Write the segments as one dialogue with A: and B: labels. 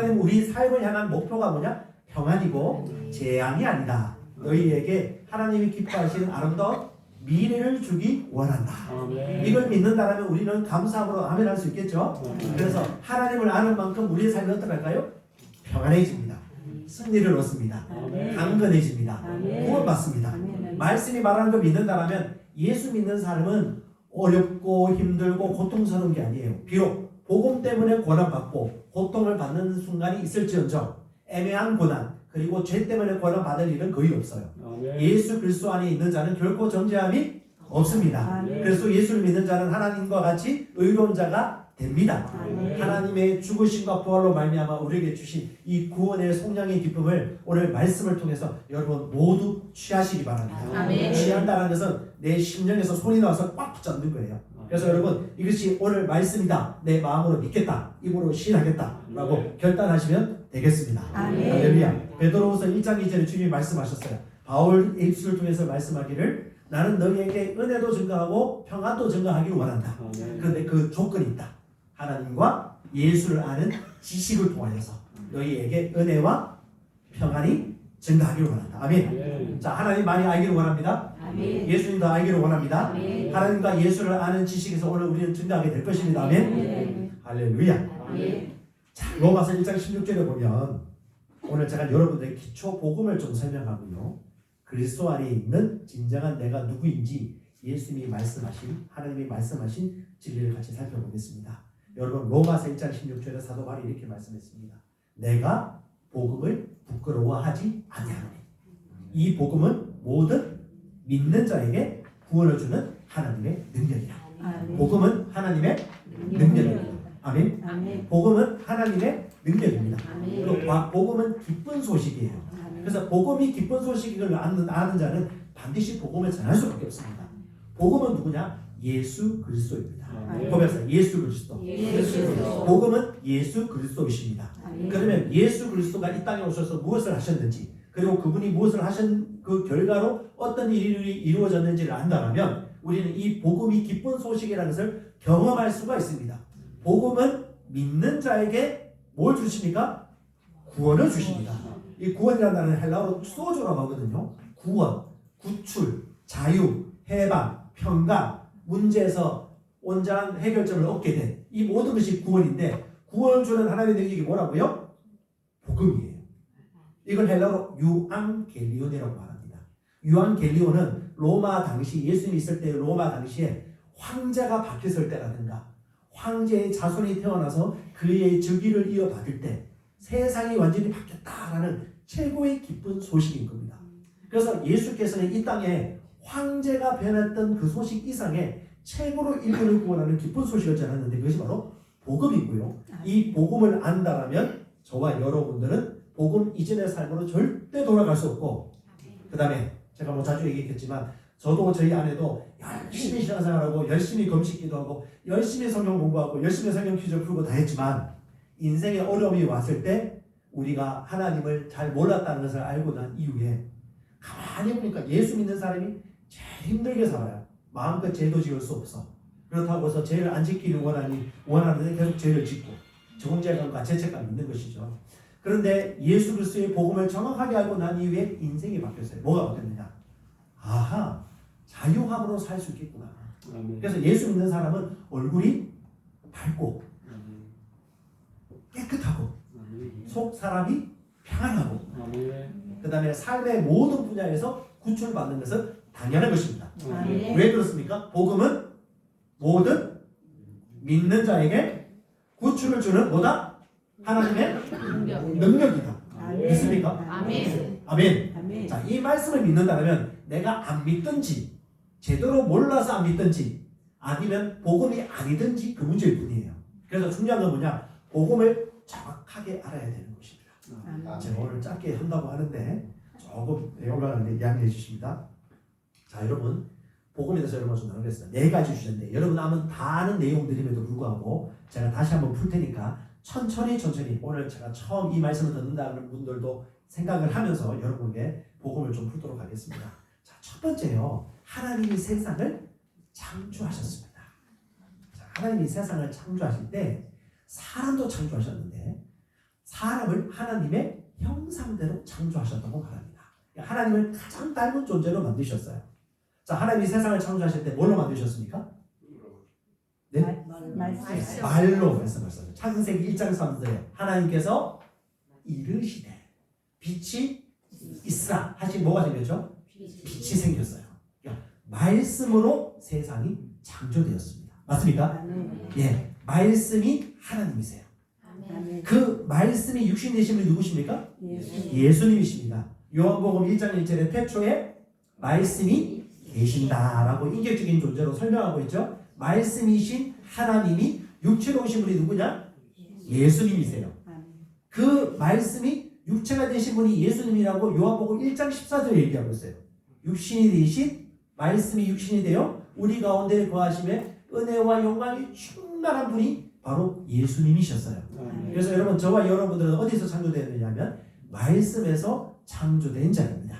A: 하나님 우리 삶을 향한 목표가 뭐냐? 평안이고 재앙이 아니다. 너희에게 하나님이 기뻐하시는 아름다운 미래를 주기 원한다. 이걸 믿는다라면 우리는 감사함으로 아멘 할 수 있겠죠? 그래서 하나님을 아는 만큼 우리의 삶이 어떡할까요? 평안해집니다. 승리를 얻습니다. 강건해집니다. 구원받습니다. 말씀이 말하는 걸 믿는다라면 예수 믿는 사람은 어렵고 힘들고 고통스러운 게 아니에요. 비록 복음 때문에 고난받고 고통을 받는 순간이 있을지언정 애매한 고난 그리고 죄 때문에 고난받을 일은 거의 없어요. 예수 그리스도 안에 있는 자는 결코 정죄함이 없습니다. 그래서 예수를 믿는 자는 하나님과 같이 의로운 자가 됩니다. 하나님의 죽으심과 부활로 말미암아 우리에게 주신 이 구원의 속량의 기쁨을 오늘 말씀을 통해서 여러분 모두 취하시기 바랍니다. 취한다는 것은 내 심령에서 손이 나와서 꽉 붙잡는 거예요. 그래서 여러분 이것이 오늘 말씀이다. 내 마음으로 믿겠다. 입으로 시인하겠다. 라고 결단하시면 되겠습니다. 할렐루야. 베드로후서 1장 2절에 주님이 말씀하셨어요. 바울 입술을 통해서 말씀하기를 나는 너희에게 은혜도 증가하고 평안도 증가하기를 원한다. 그런데 그 조건이 있다. 하나님과 예수를 아는 지식을 통하여서 너희에게 은혜와 평안이 증가하기를 원한다. 아멘. 자, 하나님 많이 알기를 원합니다. 예수님도 알기를 원합니다. 하나님과 예수를 아는 지식에서 오늘 우리는 증가하게 될 것입니다. 아멘. 할렐루야. 자, 로마서 1장 16절에 보면 오늘 제가 여러분들의 기초 복음을 좀 설명하고요. 그리스도 안에 있는 진정한 내가 누구인지 예수님이 말씀하신 하나님이 말씀하신 진리를 같이 살펴보겠습니다. 여러분 로마서 1장 16절에 사도 바울이 이렇게 말씀했습니다. 내가 복음을 부끄러워하지 아니하노니 이 복음은 모든 믿는 자에게 구원을 주는 하나님의 능력이라. 복음은 하나님의 능력입니다. 아멘. 복음은 하나님의 능력입니다. 그리고 복음은 기쁜 소식이에요. 그래서 복음이 기쁜 소식을 아는 자는 반드시 복음을 전할 수밖에 없습니다. 복음은 누구냐? 예수 그리스도입니다. 고백하세요. 예수 그리스도. 복음은 예수 그리스도이십니다. 그러면 예수 그리스도가 이 땅에 오셔서 무엇을 하셨는지 그리고 그분이 무엇을 하신 그 결과로 어떤 일이 이루어졌는지를 안다면 우리는 이 복음이 기쁜 소식이라는 것을 경험할 수가 있습니다. 복음은 믿는 자에게 뭘 주십니까? 구원을 주십니다. 이 구원이라는 단어는 헬라어로 소조라고 하거든요. 구원, 구출, 자유, 해방, 평강, 문제에서 온전한 해결점을 얻게 된 이 모든 것이 구원인데 구원을 주는 하나님의 능력이 뭐라고요? 복음이에요. 이걸 헬라어로 유앙겔리온이라고 말합니다. 유앙겔리온은 로마 당시 예수님이 있을 때 로마 당시에 황제가 바뀌었을 때라든가 황제의 자손이 태어나서 그의 즉위를 이어받을 때 세상이 완전히 바뀌었다라는 최고의 기쁜 소식인 겁니다. 그래서 예수께서는 이 땅에 황제가 변했던 그 소식 이상의 최고로 인류를 구원하는 기쁜 소식을 전했는데 그것이 바로 복음이고요. 이 복음을 안다라면 저와 여러분들은 복음 이전의 삶으로 절대 돌아갈 수 없고 그 다음에 제가 뭐 자주 얘기했겠지만 저도 저희 아내도 열심히 신앙생활하고 열심히 금식기도 하고 열심히 성경 공부하고 열심히 성경 퀴즈 풀고 다 했지만 인생의 어려움이 왔을 때 우리가 하나님을 잘 몰랐다는 것을 알고 난 이후에 가만히 보니까 예수 믿는 사람이 제일 힘들게 살아요. 마음껏 죄도 지을 수 없어. 그렇다고 해서 죄를 안 짓기를 원하는데 계속 죄를 짓고 정죄감과 죄책감이 있는 것이죠. 그런데 예수 그리스도의 복음을 정확하게 알고 난 이후에 인생이 바뀌었어요. 뭐가 바뀌었느냐? 아하, 자유함으로 살 수 있겠구나. 그래서 예수 믿는 사람은 얼굴이 밝고 깨끗하고 속 사람이 평안하고 그 다음에 삶의 모든 분야에서 구출받는 것은 당연한 것입니다. 왜 그렇습니까? 복음은 모든 믿는 자에게 구출을 주는 뭐다? 하나님의 능력이다. 믿습니까? 아멘. 자, 이 말씀을 믿는다면 내가 안 믿든지 제대로 몰라서 안 믿든지 아니면 복음이 아니든지 그 문제일 뿐이에요. 그래서 중요한 건 뭐냐? 복음을 정확하게 알아야 되는 것입니다. 제가 오늘 짧게 한다고 하는데 조금 내용을 이야기해 주십니다. 자, 여러분 복음에 대해서 여러분 좀 나누겠습니다. 4가지 주제인데 여러분 다 아는 내용들임에도 불구하고 제가 다시 한번 풀 테니까 천천히 오늘 제가 처음 이 말씀을 듣는다는 분들도 생각을 하면서 여러분에게 복음을 좀 풀도록 하겠습니다. 자, 첫 번째요. 하나님이 세상을 창조하셨습니다. 자, 하나님이 세상을 창조하실 때 사람도 창조하셨는데 사람을 하나님의 형상대로 창조하셨다고 말합니다. 하나님을 가장 닮은 존재로 만드셨어요. 자, 하나님이 세상을 창조하실 때 뭘로 만드셨습니까? 네? 말로 말씀하셨어요. 창세기 1장 3절에 하나님께서 이르시되 빛이 있으라 하신 뭐가 생겼죠? 빛이 생겼어요. 그러니까 말씀으로 세상이 창조되었습니다. 맞습니까? 예, 말씀이 하나님이세요. 그 말씀이 육신 되신 분이 누구십니까? 예수님이십니다. 요한복음 1장 1절에 태초에 말씀이 계신다라고 인격적인 존재로 설명하고 있죠. 말씀이신 하나님이 육체로 오신 분이 누구냐? 예수님이세요. 그 말씀이 육체가 되신 분이 예수님이라고 요한복음 1장 14절에 얘기하고 있어요. 육신이 되신 말씀이 육신이 되어 우리 가운데 거하심에 은혜와 영광이 충만한 분이 바로 예수님이셨어요. 그래서 여러분, 저와 여러분들은 어디서 창조되었느냐면 말씀에서 창조된 자입니다.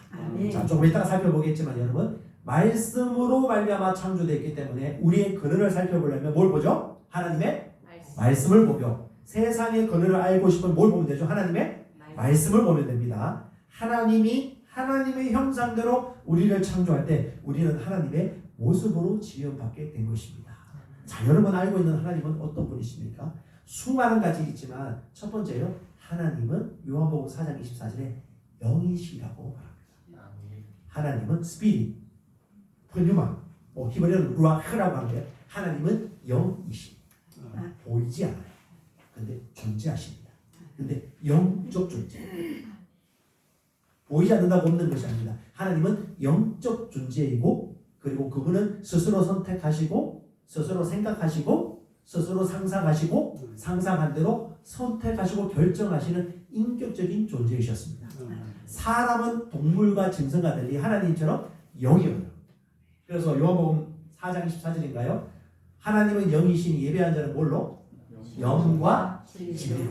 A: 자, 조금 이따가 살펴보겠지만 여러분, 말씀으로 말미암아 창조되었기 때문에 우리의 근원을 살펴보려면 뭘 보죠? 하나님의 말씀을 보며, 세상의 근원을 알고 싶으면 뭘 보면 되죠? 하나님의 말씀을 보면 됩니다. 하나님이 하나님의 형상대로 우리를 창조할 때 우리는 하나님의 모습으로 지음받게 된 것입니다. 자, 여러분 알고 있는 하나님은 어떤 분이십니까? 수많은 가지 있지만 첫 번째로 하나님은 요한복음 4장 24절에 영이시라고 말합니다. 하나님은 스피릿, 푸뉴마, 히브리어는 루아흐라고 하는데 하나님은 영이십니다. 보이지 않아요. 근데 존재하십니다. 근데 영적 존재. 보이지 않는다고 없는 것이 아닙니다. 하나님은 영적 존재이고, 그리고 그분은 스스로 선택하시고, 스스로 생각하시고, 스스로 상상하시고, 상상한 대로 선택하시고 결정하시는 인격적인 존재이셨습니다. 사람은 동물과 짐승과 달리 하나님처럼 영이에요. 그래서 요한복음 4장 24절인가요? 하나님은 영이시니 예배한 자는 뭘로? 영과 진리로.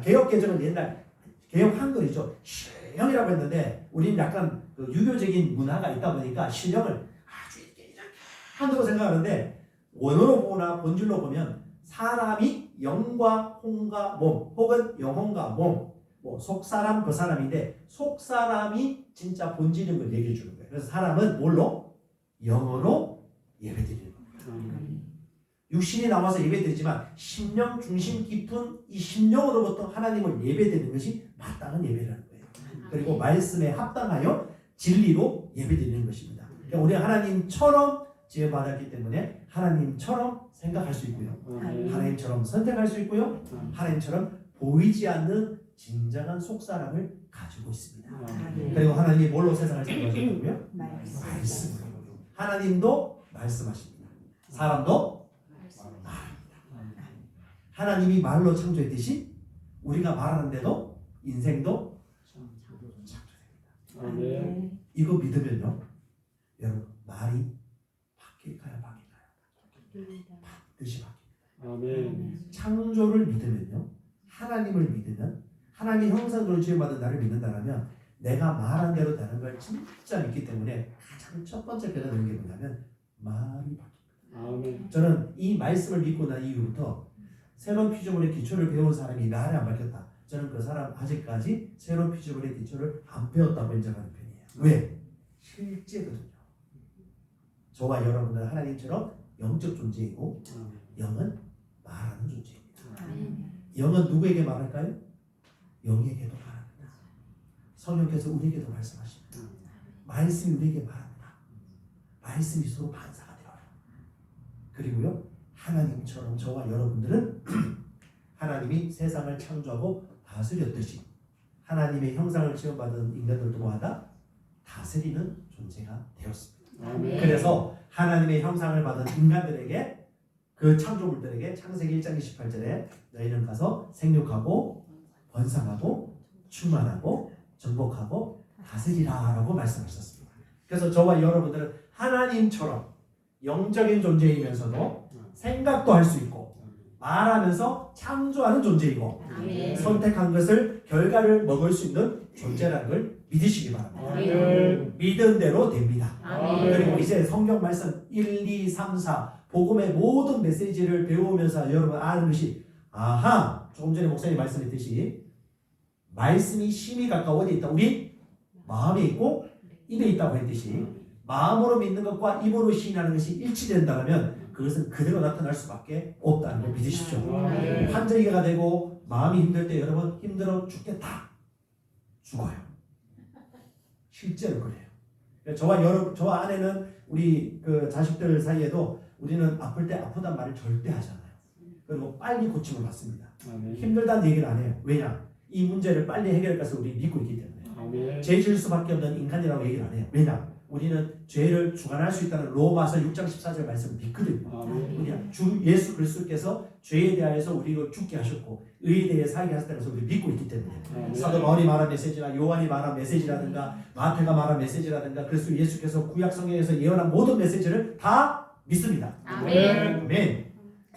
A: 개혁개정은 옛날 개혁 한글이죠. 신령이라고 했는데 우리는 약간 그 유교적인 문화가 있다 보니까 신령을 아주 이렇게 한으로 생각하는데, 원어로 보거나 본질로 보면 사람이 영과 혼과 몸, 혹은 영혼과 몸, 뭐 속사람 그 사람인데, 속사람이 진짜 본질인 걸 얘기해 주는 거예요. 그래서 사람은 뭘로? 영어로 예배드리는 겁니다. 육신이 나와서 예배드리지만 심령 중심 깊은 이 심령으로부터 하나님을 예배드리는 것이 마땅한 예배라는 거예요. 그리고 말씀에 합당하여 진리로 예배드리는 것입니다. 그러니까 우리가 하나님처럼 지음받았기 때문에 하나님처럼 생각할 수 있고요, 하나님처럼 선택할 수 있고요, 하나님처럼 보이지 않는 진정한 속사람을 가지고 있습니다. 그리고 하나님이 뭘로 세상을 창조하셨다고요? 말씀으로. 하나님도 말씀하십니다. 사람도 말합니다. 하나님이 말로 창조했듯이 우리가 말하는데도 인생도 창조됩니다. 이거 믿으면요, 여러분, 말이 바뀔까요? 반드시 바뀝니다. 창조를 믿으면요, 하나님을 믿으면, 하나님의 형상으로 지음받은 나를 믿는다면 내가 말한 대로 되는 걸 진짜 믿기 때문에 가장 첫 번째 깨닫는 게 뭐냐면 말이 바뀝니다. 저는 이 말씀을 믿고 난 이후부터 새로운 피조물의 기초를 배운 사람이 말이 안 바뀌었다, 저는 그 사람 아직까지 새로운 피조물의 기초를 안 배웠다고 인정하는 편이에요. 왜? 실제거든요. 저와 여러분은 하나님처럼 영적 존재이고 영은 말하는 존재입니다. 영은 누구에게 말할까요? 영에게도 말합니다. 성령께서 우리에게도 말씀하십니다. 말씀이 우리에게 말합니다. 말씀이 서로 반사가 되어요. 그리고요, 하나님처럼 저와 여러분들은 하나님이 세상을 창조하고 다스렸듯이 하나님의 형상을 지음받은 인간들도마다 다스리는 존재가 되었습니다. 그래서 하나님의 형상을 받은 인간들에게, 그 창조물들에게 창세기 1장 28절에 너희는 가서 생육하고 번성하고 충만하고 정복하고 다스리라 라고 말씀하셨습니다. 그래서 저와 여러분들은 하나님처럼 영적인 존재이면서도 생각도 할 수 있고 말하면서 창조하는 존재이고 선택한 것을 결과를 먹을 수 있는 존재라는 걸 믿으시기 바랍니다. 믿은 대로 됩니다. 그리고 이제 성경 말씀 1, 2, 3, 4 복음의 모든 메시지를 배우면서 여러분 아는 것이, 아하, 조금 전에 목사님 말씀했듯이 말씀이 심히 가까워 어디 있다? 우리 마음에 있고 입에 있다고 했듯이 마음으로 믿는 것과 입으로 시인하는 것이 일치된다면 그것은 그대로 나타날 수밖에 없다는 걸 믿으십시오. 환절기가 되고 마음이 힘들 때 여러분 힘들어 죽겠다. 죽어요. 실제로 그래요. 저와 아내는 우리 그 자식들 사이에도 우리는 아플 때 아프단 말을 절대 하잖아요. 그리고 빨리 고침을 받습니다. 힘들다는 얘기를 안 해요. 왜냐? 이 문제를 빨리 해결할 것을 우리 믿고 있기 때문에. 죄 지을 수밖에 없는 인간이라고 얘기를 안 해요. 왜냐? 우리는 죄를 주관할 수 있다는 로마서 6장 14절 말씀을 믿거든요. 우리는 주 예수 그리스도께서 죄에 대하여서 우리를 죽게 하셨고 의에 대해 살게 하셨다는 것을 우리 믿고 있기 때문에. 사도 바울이 말한 메시지나 요한이 말한 메시지라든가 마태가 말한 메시지라든가 그리스도 예수께서 구약 성경에서 예언한 모든 메시지를 다 믿습니다. 아멘.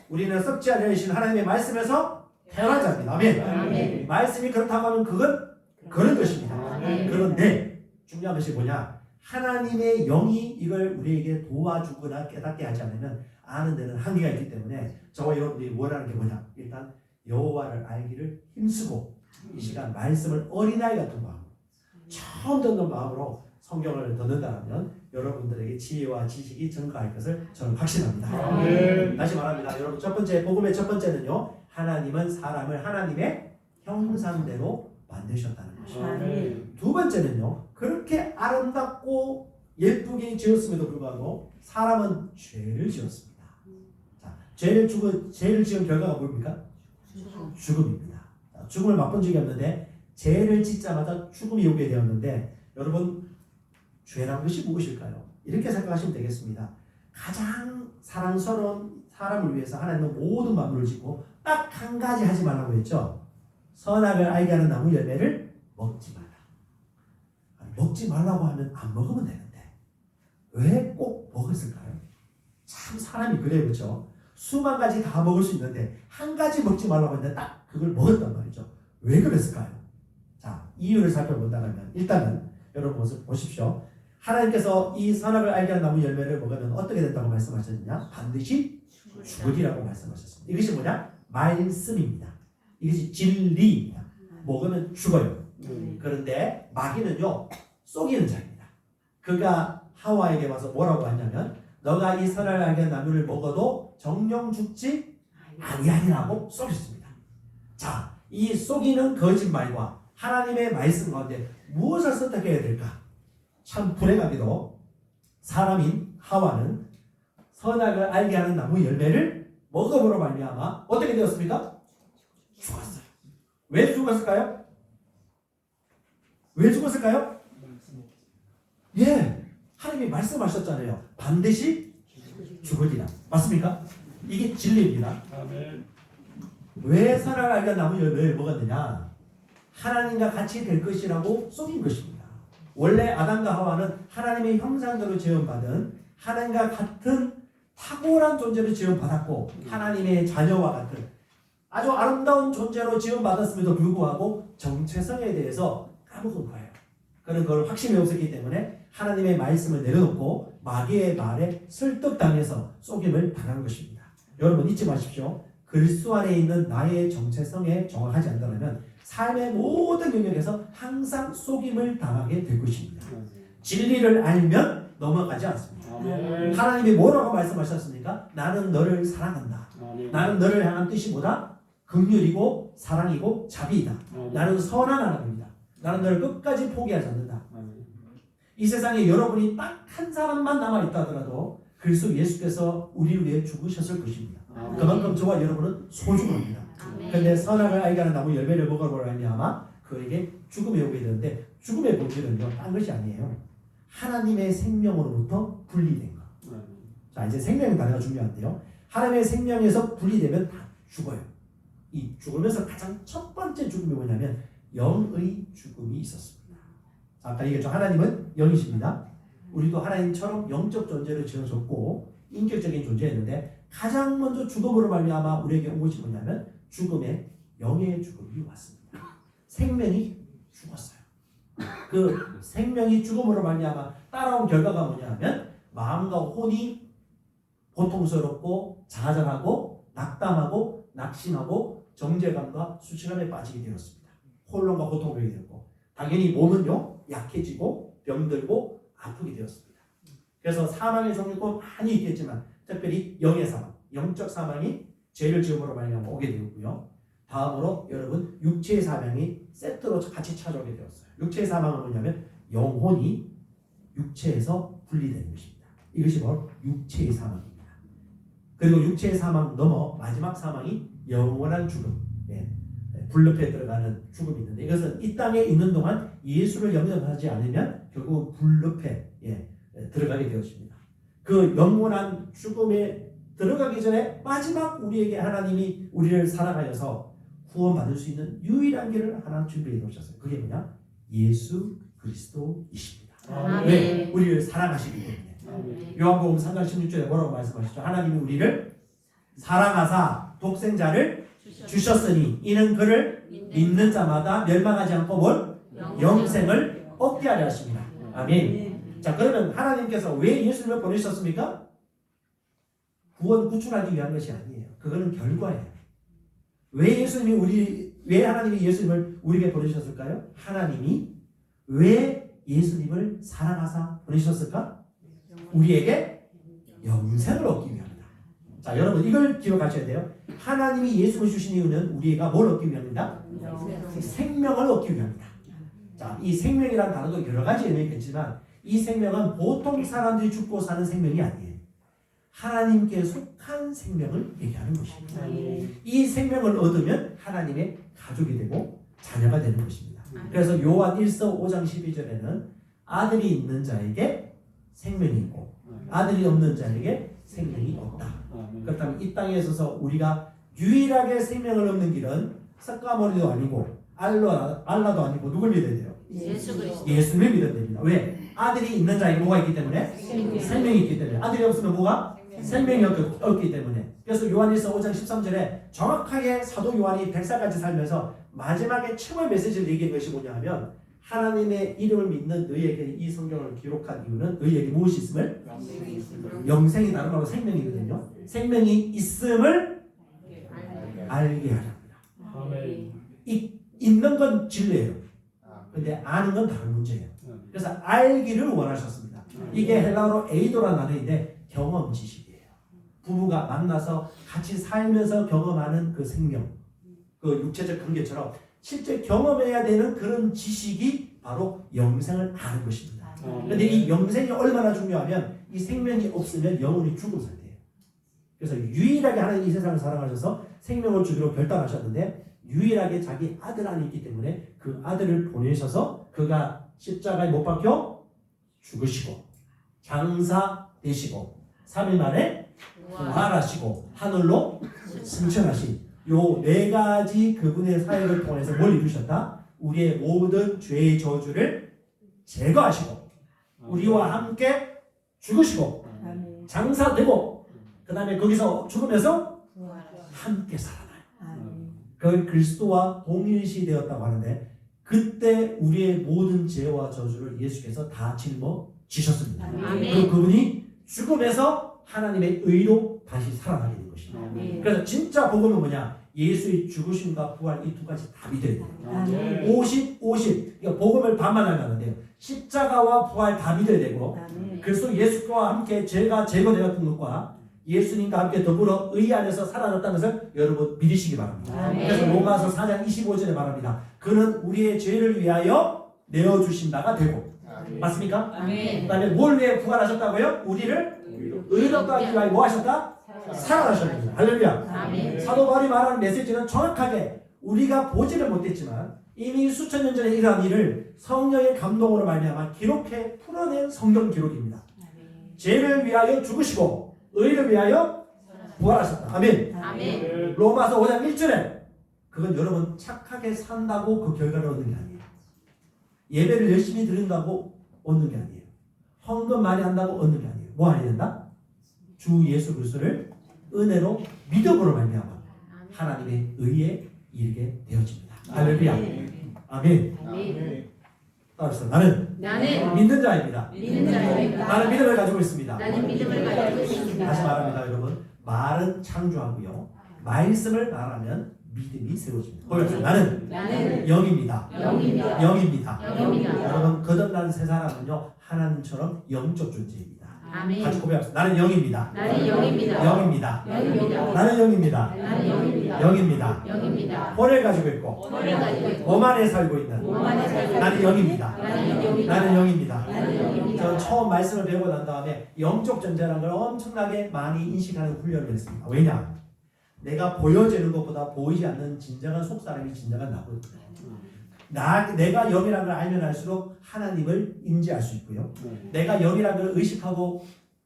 A: 우리는 썩지 않으신 하나님의 말씀에서 태어난 자입니다. 아멘. 말씀이 그렇다고 하면 그건 그런 것입니다. 그런데 중요한 것이 뭐냐? 하나님의 영이 이걸 우리에게 도와주거나 깨닫게 하지 않으면 아는 데는 한계가 있기 때문에 저와 여러분들이 원하는 게 뭐냐? 일단 여호와를 알기를 힘쓰고 이 시간 말씀을 어린아이 같은 마음, 처음 듣는 마음으로 성경을 듣는다면 여러분들에게 지혜와 지식이 증가할 것을 저는 확신합니다. 다시 말합니다. 여러분 복음의 첫 번째는요. 하나님은 사람을 하나님의 형상대로 만드셨다는 것입니다. 두 번째는요. 그렇게 아름답고 예쁘게 지었음에도 불구하고 사람은 죄를 지었습니다. 자, 죄를 지은 결과가 뭡니까? 죽음입니다. 죽음을 맛본 적이 없는데 죄를 짓자마자 죽음이 오게 되었는데 여러분 죄란 것이 무엇일까요? 이렇게 생각하시면 되겠습니다. 가장 사랑스러운 사람을 위해서 하나님은 모든 만물을 짓고 딱 한 가지 하지 말라고 했죠. 선악을 알게 하는 나무 열매를 먹지 마라. 먹지 말라고 하면 안 먹으면 되는데 왜 꼭 먹었을까요? 참 사람이 그래요. 그렇죠? 수만 가지 다 먹을 수 있는데 한 가지 먹지 말라고 했는데 딱 그걸 먹었단 말이죠. 왜 그랬을까요? 자, 이유를 살펴본다면 일단은 여러분 보십시오. 하나님께서 이 선악을 알게 하는 나무 열매를 먹으면 어떻게 된다고 말씀하셨느냐? 반드시 죽으리라고 말씀하셨습니다. 이것이 뭐냐? 말씀입니다. 이것이 진리입니다. 먹으면 죽어요. 그런데 마귀는요 속이는 자입니다. 그가 하와에게 와서 뭐라고 하냐면 너가 이 선악을 알게 한 나무를 먹어도 정령 죽지 아니하리라고 속였습니다. 자, 이 속이는 거짓말과 하나님의 말씀 가운데 무엇을 선택해야 될까? 참 불행하게도 사람인 하와는 선악을 알게 하는 나무 열매를 먹어보러 말미암아 어떻게 되었습니까? 죽었어요. 왜 죽었을까요? 왜 죽었을까요? 예, 하나님이 말씀하셨잖아요. 반드시 죽으리라. 맞습니까? 이게 진리입니다. 왜 선악을 알게 한 나무 열매를 먹었느냐? 하나님과 같이 될 것이라고 속인 것입니다. 원래 아담과 하와는 하나님의 형상대로 지음받은 하나님과 같은 탁월한 존재로 지음받았고 하나님의 자녀와 같은 아주 아름다운 존재로 지음받았음에도 불구하고 정체성에 대해서 까먹은 거예요. 그런 걸 확신이 없었기 때문에 하나님의 말씀을 내려놓고 마귀의 말에 설득당해서 속임을 당한 것입니다. 여러분 잊지 마십시오. 그리스도 안에 있는 나의 정체성에 정확하지 않다면 삶의 모든 영역에서 항상 속임을 당하게 될 것입니다. 진리를 알면 넘어가지 않습니다. 하나님이 뭐라고 말씀하셨습니까? 나는 너를 사랑한다. 나는 너를 향한 뜻이 뭐다? 긍휼이고 사랑이고 자비이다. 나는 선한 하나님이다. 나는 너를 끝까지 포기하지 않는다. 이 세상에 여러분이 딱 한 사람만 남아있다 하더라도 그리스도 예수께서 우리를 위해 죽으셨을 것입니다. 그만큼 저와 여러분은 소중합니다. 그런데 선악을 알게 하는 나무 열매를 먹어보라니 아마 그에게 죽음이 오게 되는데 죽음의 본질은요 딴 것이 아니에요. 하나님의 생명으로부터 분리된 것. 자, 이제 생명의 단어가 중요한데요. 하나님의 생명에서 분리되면 다 죽어요. 이 죽으면서 가장 첫 번째 죽음이 뭐냐면 영의 죽음이 있었습니다. 자, 아까 얘기했죠. 하나님은 영이십니다. 우리도 하나님처럼 영적 존재를 지어줬고 인격적인 존재였는데 가장 먼저 죽음으로 말미암아 우리에게 온 것이 뭐냐면 죽음의 영의 죽음이 왔습니다. 생명이 죽었어요. 그 생명이 죽음으로 말미암아 따라온 결과가 뭐냐면 마음과 혼이 고통스럽고 좌절하고 낙담하고 낙심하고 정죄감과 수치감에 빠지게 되었습니다. 혼란과 고통을 겪고 당연히 몸은요 약해지고 병들고 아프게 되었습니다. 그래서 사망의 종류가 많이 있겠지만 특별히 영의 사망, 영적 사망이 죄를 지음으로 말미암아 오게 되었고요. 다음으로 여러분 육체의 사망이 세트로 같이 찾아오게 되었어요. 육체의 사망은 뭐냐면 영혼이 육체에서 분리되는 것입니다. 이것이 바로 육체의 사망입니다. 그리고 육체의 사망 넘어 마지막 사망이 영원한 죽음, 불협에 들어가는 죽음이 있는데 이것은 이 땅에 있는 동안 예수를 영접하지 않으면 결국 불협에 들어가게 되었습니다. 그 영원한 죽음에 들어가기 전에 마지막 우리에게 하나님이 우리를 사랑하여서 구원받을 수 있는 유일한 길을 하나 준비해 놓으셨어요. 그게 뭐냐? 예수 그리스도이십니다. 왜? 우리를 사랑하시기 때문에. 요한복음 3장 16절에 뭐라고 말씀하시죠? 하나님이 우리를 사랑하사 독생자를 주셨으니 이는 그를 믿는 자마다 멸망하지 않고 뭘? 영생을 얻게 하려 하십니다. 아멘. 자, 그러면 하나님께서 왜 예수님을 보내셨습니까? 구원 구출하기 위한 것이 아니에요. 그거는 결과예요. 왜 하나님이 예수님을 우리에게 보내셨을까요? 하나님이 왜 예수님을 사랑하사 보내셨을까? 우리에게 영생을 얻기 위함이다. 자, 여러분 이걸 기억하셔야 돼요. 하나님이 예수를 주신 이유는 우리가 뭘 얻기 위함이다? 생명을 얻기 위함이다. 자, 이 생명이라는 단어도 여러 가지 의미가 있겠지만 이 생명은 보통 사람들이 죽고 사는 생명이 아니에요. 하나님께 속한 생명을 얘기하는 것입니다. 이 생명을 얻으면 하나님의 가족이 되고 자녀가 되는 것입니다. 그래서 요한 1서 5장 12절에는 아들이 있는 자에게 생명이 있고 아들이 없는 자에게 생명이 없다. 그렇다면 이 땅에 있어서 우리가 유일하게 생명을 얻는 길은 석가모니도 아니고 알라도 아니고 누굴 믿어야 돼요? 예수를 믿어야 됩니다. 왜? 아들이 있는 자에게 뭐가 있기 때문에? 생명이 있기 때문에. 아들이 없으면 뭐가? 생명이 없기 때문에. 그래서 요한일서 5장 13절에 정확하게 사도 요한이 100살까지 살면서 마지막에 최고의 메시지를 얘기한 것이 뭐냐 하면 하나님의 이름을 믿는 너희에게 이 성경을 기록한 이유는 너희에게 무엇이 있음을? 영생이 다른 말로 생명이거든요. 생명이 있음을 알게 하랍니다. 있는 건 진리예요. 근데 아는 건 다른 문제예요. 그래서 알기를 원하셨습니다. 이게 헬라어로 에이도라는 단어인데 경험 지식이에요. 부부가 만나서 같이 살면서 경험하는 그 생명, 그 육체적 관계처럼 실제 경험해야 되는 그런 지식이 바로 영생을 아는 것입니다. 그런데 이 영생이 얼마나 중요하면 이 생명이 없으면 영혼이 죽은 상태예요. 그래서 유일하게 하나님이 이 세상을 사랑하셔서 생명을 주기로 결단하셨는데 유일하게 자기 아들 안에 있기 때문에 그 아들을 보내셔서 그가 십자가에 못 박혀 죽으시고 장사되시고 3일 만에 부활하시고 하늘로 승천하신 요 네 가지 그분의 사역을 통해서 뭘 이루셨다? 우리의 모든 죄의 저주를 제거하시고 우리와 함께 죽으시고 장사되고 그 다음에 거기서 죽으면서 함께 살아나요. 그 그리스도와 동일시 되었다고 하는데 그때 우리의 모든 죄와 저주를 예수께서 다 짊어지셨습니다. 그분이 죽음에서 하나님의 의로 다시 살아나게 된 것입니다. 그래서 진짜 복음은 뭐냐? 예수의 죽으심과 부활 이 두 가지 다 믿어야 돼요. 50. 그러니까 복음을 반만 하는데요. 십자가와 부활 다 믿어야 되고 그리스도 예수와 함께 죄가 제거되었던 것과 예수님과 함께 더불어 의 안에서 살아났다는 것을 여러분 믿으시기 바랍니다. 그래서 로마서 4장 25절에 말합니다. 그는 우리의 죄를 위하여 내어주신 바가 되고 맞습니까? 그 다음에 뭘 위해 부활하셨다고요? 우리를 의롭다 하기 위하여 뭐 하셨다? 살아나셨습니다. 할렐루야. 사도 바울이 말하는 메시지는 정확하게 우리가 보지를 못했지만 이미 수천 년 전에 일어난 일을 성령의 감동으로 말미암아 기록해 풀어낸 성경 기록입니다. 죄를 위하여 죽으시고 의를 위하여 부활하셨다. 아멘. 로마서 5장 1절에 그건 여러분 착하게 산다고 그 결과를 얻는 게 아니에요. 예배를 열심히 드린다고 얻는 게 아니에요. 헌금 많이 한다고 얻는 게 아니에요. 뭐 해야 된다? 주 예수 그리스도를 은혜로 믿음으로 말미암아 하나님의 의에 이르게 되어집니다. 할렐루야. 아멘. 따라서 나는 믿는 자입니다. 나는 믿음을 가지고 있습니다. 다시 말합니다, 여러분. 말은 창조하고요. 말씀을 말하면 믿음이 세워집니다. 보여주세요. 나는
B: 나는
A: 영입니다.
B: 영입니다.
A: 영입니다.
B: 영입니다.
A: 여러분 거듭난 새 사람은요 하나님처럼 영적 존재입니다.
B: 아멘.
A: 같이 고백합시다. 나는 영입니다.
B: 나는 영입니다.
A: 영입니다.
B: 영입니다.
A: 나는 영입니다.
B: 나는 영입니다.
A: 영입니다.
B: 영입니다.
A: 혼을 가지고 있고
B: 오늘 가지고 있고
A: 오만에 살고 있는
B: 오만에 살고
A: 나는 영입니다.
B: 나는 영입니다.
A: 나는 영입니다.
B: 나는 영입니다.
A: 저는 처음 말씀을 배우고 난 다음에 영적 존재라는 걸 엄청나게 많이 인식하는 훈련을 했습니다. 왜냐? 내가 보여지는 것보다 보이지 않는 진정한 속사람이 진정한 나거든요. 내가 영이라는 걸 알면 알수록 하나님을 인지할 수 있고요. 내가 영이라는 걸 의식하고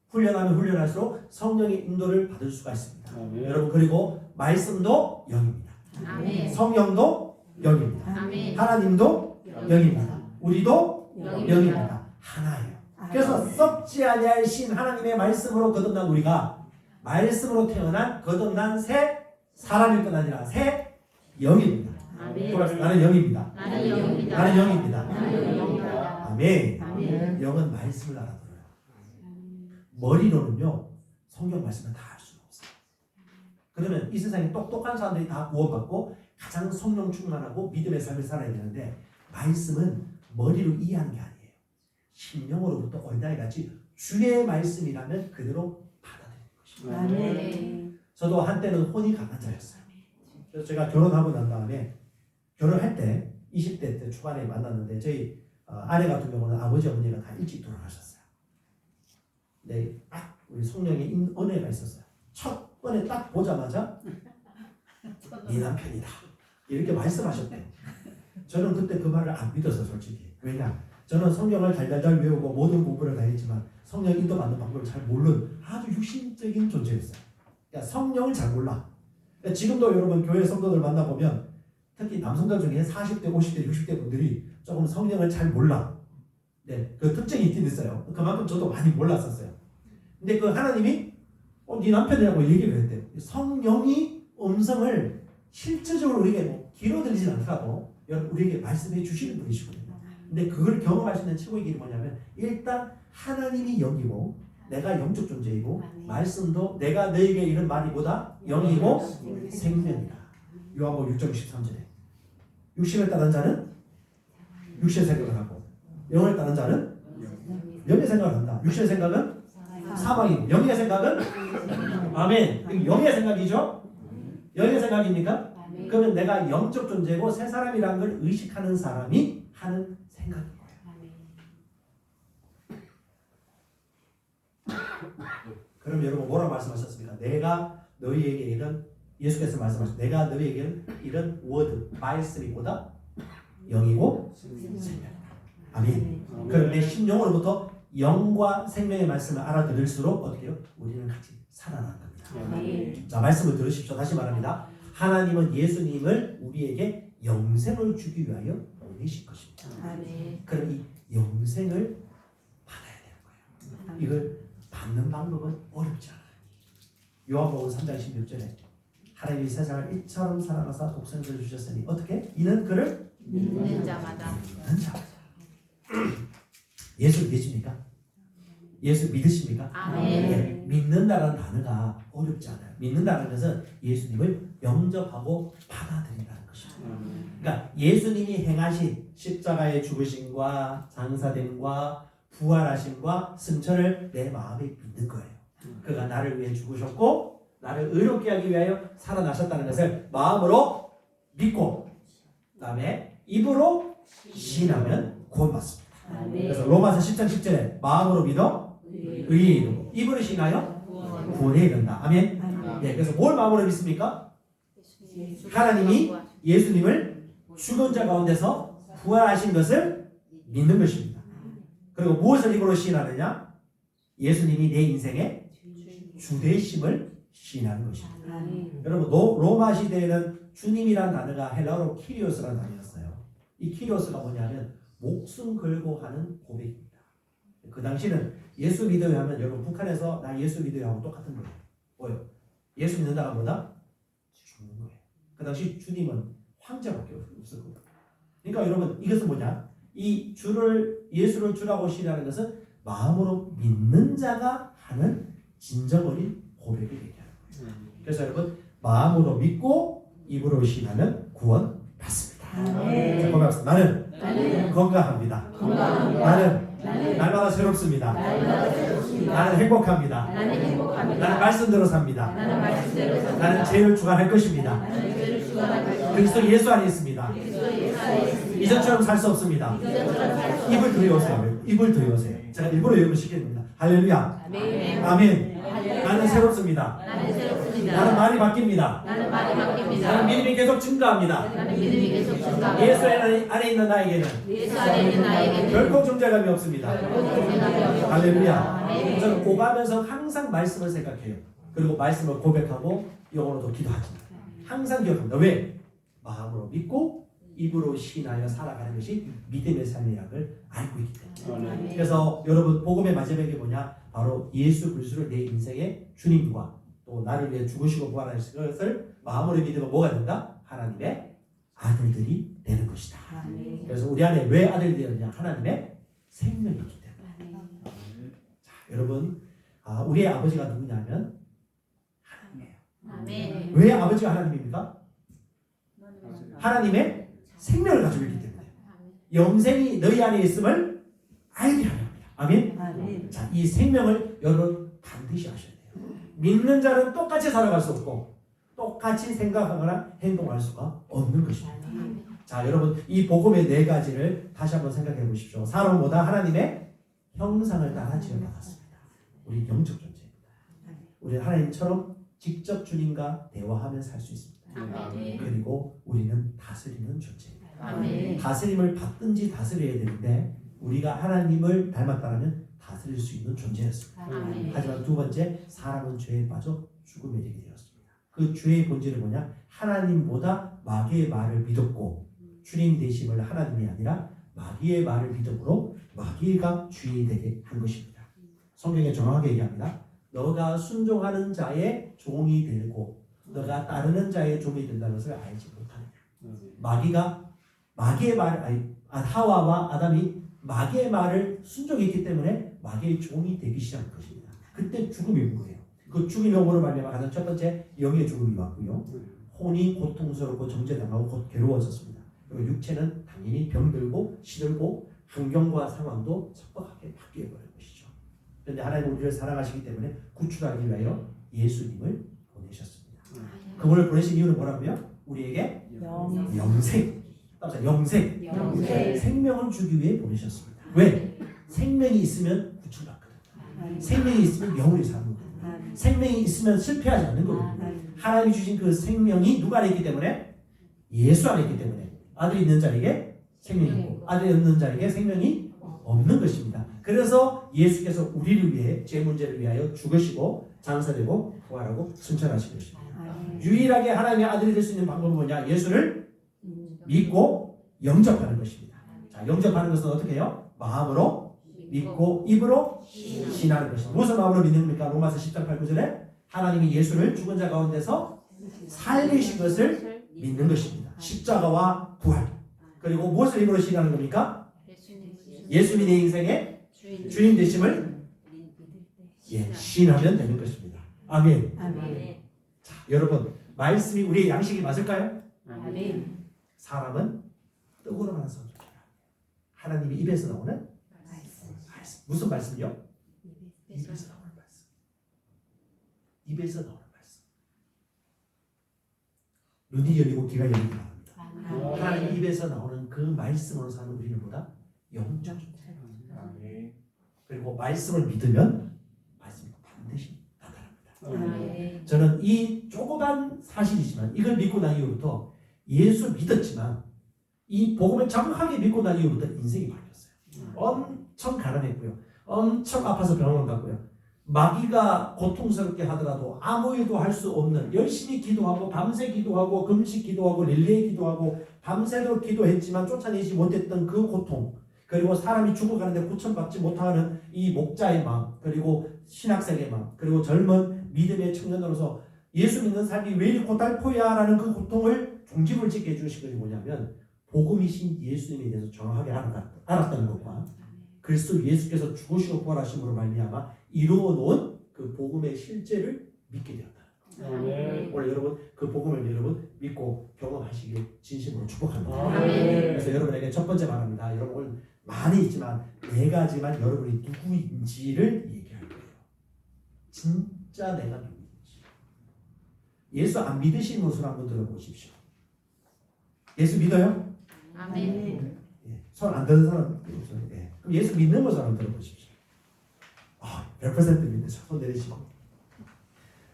A: 훈련하면 훈련할수록 성령의 인도를 받을 수가 있습니다. 여러분 그리고 말씀도 영입니다.
B: 아멘.
A: 성령도 영입니다.
B: 아멘.
A: 하나님도 영입니다. 우리도
B: 영입니다.
A: 영입니다. 하나예요. 그래서 썩지 아니할 신 하나님의 말씀으로 거듭난 우리가 말씀으로 태어난 거듭난 새 사람일 뿐 아니라 새 영입니다.
B: 아멘.
A: 나는 영입니다.
B: 나는 영입니다.
A: 나는 영입니다.
B: 나는 영입니다.
A: 아멘.
B: 아멘.
A: 영은 말씀을 알아들어요. 머리로는요 성경 말씀을 다 알 수는 없어요. 그러면 이 세상에 똑똑한 사람들이 다 구원받고 가장 성령 충만하고 믿음의 삶을 살아야 되는데 말씀은 머리로 이해하는 게 아니에요. 심령으로부터 어린아이같이 주의 말씀이라면 그대로 받아들이는 것입니다.
B: 아멘.
A: 저도 한때는 혼이 강한 자였어요. 그래서 제가 결혼하고 난 다음에 결혼할 때 20대 때 초반에 만났는데 저희 아내 같은 경우는 아버지 어머니가 다 일찍 돌아가셨어요. 근데 딱 우리 성령의 은혜가 있었어요. 첫 번에 딱 보자마자 네 남편이다 이렇게 말씀하셨대요. 저는 그때 그 말을 안 믿어서 솔직히. 왜냐? 저는 성경을 달달달 외우고 모든 공부를 다 했지만 성령 인도받는 방법을 잘 모르는 아주 육신적인 존재였어요. 그러니까 성령을 잘 몰라. 그러니까 지금도 여러분 교회 성도들 만나보면 특히 남성들 중에 40대, 50대, 60대 분들이 조금 성령을 잘 몰라. 네, 그 특징이 있긴 있어요. 그만큼 저도 많이 몰랐었어요. 근데 그 하나님이 네 남편이라고 얘기를 했대요. 성령이 음성을 실질적으로 우리에게 뭐 길어 들리진 않더라도 우리에게 말씀해 주시는 분이시거든요. 근데 그걸 경험할 수 있는 최고의 길이 뭐냐면 일단 하나님이 영이고 내가 영적 존재이고 말씀도 내가 너에게 이런 말이 뭐다? 영이고 생명이다. 요한복음 6장 63절에 육신을 따른 자는 육신의 생각을 하고 영을 따른 자는 영의 생각을 한다. 육신의 생각은 사망이고 영의 생각은 아멘. 영의 생각이죠? 영의 생각입니까? 그러면 내가 영적 존재고 새 사람이라는 걸 의식하는 사람이 하는 생각인 거예요. 그럼 여러분 뭐라고 말씀하셨습니까? 내가 너희에게 이런 예수께서 말씀하셨 내가 너희에게 이런 워드 말씀이 뭐다? 영이고 생명이다. 아멘. 그럼 내 심령으로부터 영과 생명의 말씀을 알아들을수록 어떻게 해요? 우리는 같이 살아나는 겁니다. 자, 말씀을 들으십시오. 다시 말합니다. 하나님은 예수님을 우리에게 영생을 주기 위하여 보내신 것입니다. 그럼 이 영생을 받아야 되는 거예요. 이걸 받는 방법은 어렵지 않아요. 요한복음 3장 16절에 하나님이 세상을 이처럼 사랑하사 독생자를 주셨으니 어떻게? 이는 그를
B: 믿는 자마다.
A: 믿는 자마다. 예수 믿으십니까? 예수 믿으십니까?
B: 아멘.
A: 네, 믿는다는 단어가 어렵지 않아요. 믿는다는 것은 예수님을 영접하고 받아들인다는 것입니다. 그러니까 예수님이 행하신 십자가의 죽으심과 장사됨과 부활하심과 승천을 내 마음에 믿는 거예요. 그가 나를 위해 죽으셨고 나를 의롭게 하기 위하여 살아나셨다는 것을 마음으로 믿고 그다음에 입으로 시인하면 구원받습니다. 그래서 로마서 10장 10절에 마음으로 믿어 의에 이르고 입으로 시인하여 구원에 이른다. 아멘. 네, 그래서 뭘 마음으로 믿습니까? 하나님이 예수님을 죽은 자 가운데서 부활하신 것을 믿는 것입니다. 그리고 무엇을 입으로 시인하느냐? 예수님이 내 인생의 주되심을 시인하는 것입니다. 여러분 로마 시대에는 주님이라는 단어가 헬라어로 키리오스라는 단어였어요. 이 키리오스가 뭐냐면 목숨 걸고 하는 고백입니다. 그 당시는 예수 믿어야 하면 여러분 북한에서 나 예수 믿어야 하고 똑같은 거예요. 뭐요? 예수 믿는다가 뭐다? 죽는 거예요. 그 당시 주님은 황제밖에 없었거든요. 그러니까 여러분 이것은 뭐냐? 이 주를 예수를 주라고 시인하는 것은 마음으로 믿는 자가 하는 진정 어린 고백이 되게 하는 거예요. 그래서 여러분 마음으로 믿고 입으로 시인하면 구원 받습니다.
C: 아멘.
A: 자, 고맙습니다. 나는
C: 나는
A: 건강합니다.
C: 건강합니다.
A: 나는
C: 나는
A: 날마다 새롭습니다.
C: 날마다 새롭습니다.
A: 나는 행복합니다.
C: 나는 행복합니다.
A: 나는 말씀대로 삽니다.
C: 나는 말씀대로 삽니다.
A: 나는 죄를 주관할 것입니다.
C: 나는 죄를 주관할 것입니다.
A: 그리스도 예수 안에 있습니다.
C: 그리스도 예수 안에 있습니다.
A: 이전처럼 살 수 없습니다.
C: 이전처럼 살수
A: 입을 들여오세요. 입을 들여오세요. 제가 일부러 여러분 시켰습니다. 할렐루야.
C: 아멘.
A: 아멘.
C: 할렐루야.
A: 나는 새롭습니다.
C: 나는 새롭습니다.
A: 나는 말이 바뀝니다.
C: 나는 말이 바뀝니다.
A: 나는 믿음이 계속 증가합니다.
C: 나는 믿음이 계속 증가합니다.
A: 예수 안에 있는 나에게는
C: 예수 안에 있는 나에게는
A: 결코 존재감이 없습니다.
C: 결코 존재감이 없습니다.
A: 할렐루야.
C: 아멘.
A: 저는 오가면서 항상 말씀을 생각해요. 그리고 말씀을 고백하고 영어로도 기도합니다. 항상 기억합니다. 왜? 마음으로 믿고 입으로 시인하여 살아가는 것이 믿음의 삶이라는 걸 알고 있기 때문에.
C: 아멘.
A: 그래서 여러분 복음의 마지막에 뭐냐? 바로 예수 그리스도를 내 인생의 주님과 또 나를 위해 죽으시고 부활하신 것을 마음으로 믿으면 뭐가 된다? 하나님의 아들들이 되는 것이다.
C: 아멘.
A: 그래서 우리 안에 왜 아들이 되느냐? 하나님의 생명이 있기 때문에. 자, 여러분 우리의 아버지가 누구냐면 하나님이에요.
C: 아멘.
A: 왜 아버지가 하나님입니까? 하나님의 생명을 가지고 있기 때문에 영생이 너희 안에 있음을 알게 하려 합니다. 아멘.
C: 아멘.
A: 자, 이 생명을 여러분 반드시 아셔야 돼요. 믿는 자는 똑같이 살아갈 수 없고 똑같이 생각하거나 행동할 수가 없는 것입니다. 자, 여러분 이 복음의 네 가지를 다시 한번 생각해 보십시오. 사람보다 하나님의 형상을 따라 지어받았습니다. 우리 영적 존재입니다. 우리는 하나님처럼 직접 주님과 대화하며 살 수 있습니다.
C: 아멘.
A: 그리고 우리는 다스리는 존재입니다.
C: 아멘.
A: 다스림을 받든지 다스려야 되는데 우리가 하나님을 닮았다면 다스릴 수 있는 존재였습니다.
C: 아멘.
A: 하지만 두 번째, 사람은 죄에 빠져 죽음에 이르게 되었습니다. 그 죄의 본질은 뭐냐? 하나님보다 마귀의 말을 믿었고 주님 되심을 하나님이 아니라 마귀의 말을 믿음으로 마귀가 주인이 되게 한 것입니다. 성경에 정확하게 얘기합니다. 너가 순종하는 자의 종이 되고 너가 따르는 자의 종이 된다는 것을 알지 못하느냐. 마귀의 말, 하와와 아담이 마귀의 말을 순종했기 때문에 마귀의 종이 되기 시작한 것입니다. 그때 죽음이 온 거예요. 그 죽음의 오므로 말미암아 가장 첫 번째 영의 죽음이 왔고요. 혼이 고통스럽고 정죄당하고 곧 괴로웠었습니다. 그리고 육체는 당연히 병들고 시들고 환경과 상황도 척박하게 바뀌어버린 것이죠. 그런데 하나님 우리를 사랑하시기 때문에 구출하기 위하여 예수님을 보내셨습니다. 그분을 보내신 이유는 뭐라고요? 우리에게 영생, 영생, 생명을 주기 위해 보내셨습니다. 왜? 생명이 있으면 구출받거든요. 생명이 있으면 영원히 사는 거거든요. 생명이 있으면 실패하지 않는 거거든요. 하나님이 주신 그 생명이 누가 안에 있기 때문에? 예수 안에 있기 때문에 아들이 있는 자에게 생명이 있고 아들이 없는 자에게 생명이 없는 것입니다. 그래서 예수께서 우리를 위해 죄 문제를 위하여 죽으시고 장사되고 부활하고 승천하신 것입니다. 유일하게 하나님의 아들이 될 수 있는 방법은 뭐냐? 예수를 믿고 영접하는 것입니다. 자, 영접하는 것은 어떻게 해요? 마음으로 믿고 입으로 신하는 것입니다. 무슨 마음으로 믿는 겁니까? 로마서 10장 8, 9절에 하나님이 예수를 죽은 자 가운데서 살리신 것을 믿는 것입니다. 십자가와 부활. 그리고 무엇을 힘으로 신하는 겁니까? 예수님이 내 인생의 주인 되심을 신하면 되는 것입니다. 아멘. 자, 여러분 말씀이 우리의 양식이 맞을까요?
C: 아멘.
A: 사람은 떡으로만 산소입니다. 하나님이 입에서 나오는 말씀. 무슨 말씀이요? 입에서 나오는 말씀. 입에서 나오는 말씀. 눈이 열리고 귀가 열리기 바랍니다. 하나님 입에서 나오는 그 말씀으로 사는 우리는 보다 영적 존재입니다. 그리고 말씀을 믿으면 말씀이 반드시 나타납니다. 저는 이 조그만 사실이지만 이걸 믿고 난 이후부터 예수 믿었지만 이 복음을 정확하게 믿고 난 이후부터 인생이 바뀌었어요. 엄청 가난했고요. 엄청 아파서 병원 갔고요. 마귀가 고통스럽게 하더라도 아무 일도 할 수 없는 열심히 기도하고 밤새 기도하고 금식 기도하고 릴레이 기도하고 밤새도록 기도했지만 쫓아내지 못했던 그 고통, 그리고 사람이 죽어가는데 구원받지 못하는 이 목자의 마음, 그리고 신학생의 마음, 그리고 젊은 믿음의 청년으로서 예수 믿는 삶이 왜 이리 고달포야 라는 그 고통을 종지부를 찍게 해주신 것이 뭐냐면 복음이신 예수님에 대해서 정확하게 알았다는 것과 그리스도 예수께서 죽으시고 부활하심으로 말미암아 이루어 놓은 그 복음의 실제를 믿게 되었다. 오늘 여러분 그 복음을 여러분 믿고 경험하시길 진심으로 축복합니다.
C: 아멘.
A: 그래서 여러분에게 첫 번째 말합니다. 여러분 오늘 많이 있지만 네 가지만 여러분이 누구인지를 얘기할 거예요. 진짜 내가 누구인지. 예수 안 믿으시는 것을 한번 들어보십시오. 예수 믿어요?
B: 아멘.
A: 손 안 드는 사람 없어요. 예. 그럼 예수 믿는 것을 한번 들어보십시오. 100% 믿는 손 내리시고.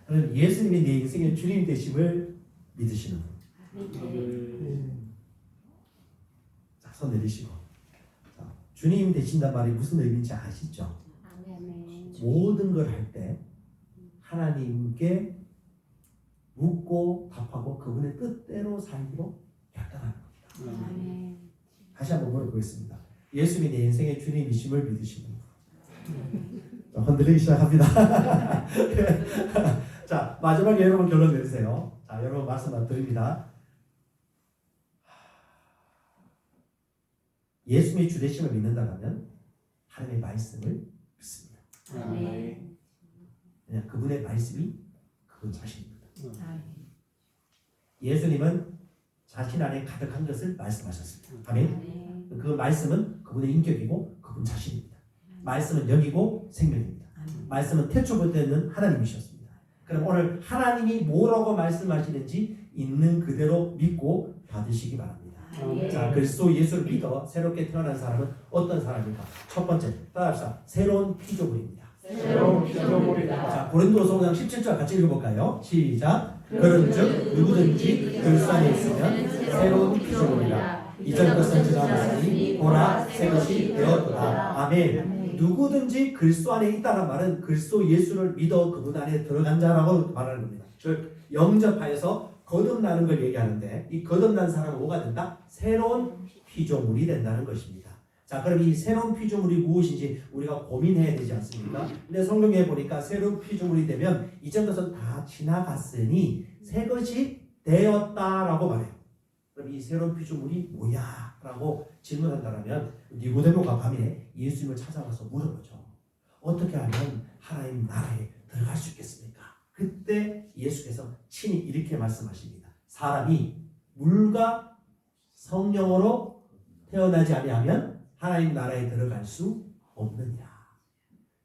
A: 그럼 예수님이 내 인생의 주님 되심을 믿으시는 분. 자, 손 내리시고. 자, 주님 되신단 말이 무슨 의미인지 아시죠?
B: 아멘.
A: 모든 걸 할 때 하나님께 묻고 답하고 그분의 뜻대로 살기로 결단하는 겁니다.
B: 아멘.
A: 다시 한번 물어보겠습니다. 예수님이 내 인생의 주님이심을 믿으시는 분. 자, 흔들리기 시작합니다. 자, 마지막에 여러분 결론 내리세요. 자, 여러분 말씀 드립니다. 예수님의 주되심을 믿는다면 하나님의 말씀을 믿습니다.
B: 아멘.
A: 그냥 그분의 말씀이 그분 자신입니다.
B: 아멘.
A: 예수님은 자신 안에 가득한 것을 말씀하셨습니다. 아멘.
B: 아멘.
A: 그 말씀은 그분의 인격이고 그분 자신입니다. 말씀은 영이고 생명입니다. 말씀은 태초부터 있는 하나님이셨습니다. 그럼 오늘 하나님이 뭐라고 말씀하시는지 있는 그대로 믿고 받으시기 바랍니다. 자, 그리스도 예수를 믿어 새롭게 태어난 사람은 어떤 사람입니까? 첫 번째, 따라합시다. 새로운 피조물입니다.
C: 새로운 피조물이다.
A: 자, 고린도서 5장 17절 같이 읽어볼까요? 시작. 그런즉 누구든지 그리스도 안에 있으면 새로운 피조물이라. 이전 것은 지나갔으니 보라 새 것이 되었도다. 아멘. 누구든지 그리스도 안에 있다는 말은 그리스도 예수를 믿어 그분 안에 들어간 자라고 말하는 겁니다. 즉 영접하여서 거듭나는 걸 얘기하는데 이 거듭난 사람은 뭐가 된다? 새로운 피조물이 된다는 것입니다. 자, 그럼 이 새로운 피조물이 무엇인지 우리가 고민해야 되지 않습니까? 근데 성경에 보니까 새로운 피조물이 되면 이전 것은 다 지나갔으니 새 것이 되었다라고 말해요. 그럼 이 새로운 피조물이 뭐야? 라고 질문한다면 니고데모가 밤에 예수님을 찾아가서 물어보죠. 어떻게 하면 하나님 나라에 들어갈 수 있겠습니까? 그때 예수께서 친히 이렇게 말씀하십니다. 사람이 물과 성령으로 태어나지 아니하면 하나님 나라에 들어갈 수 없느니라.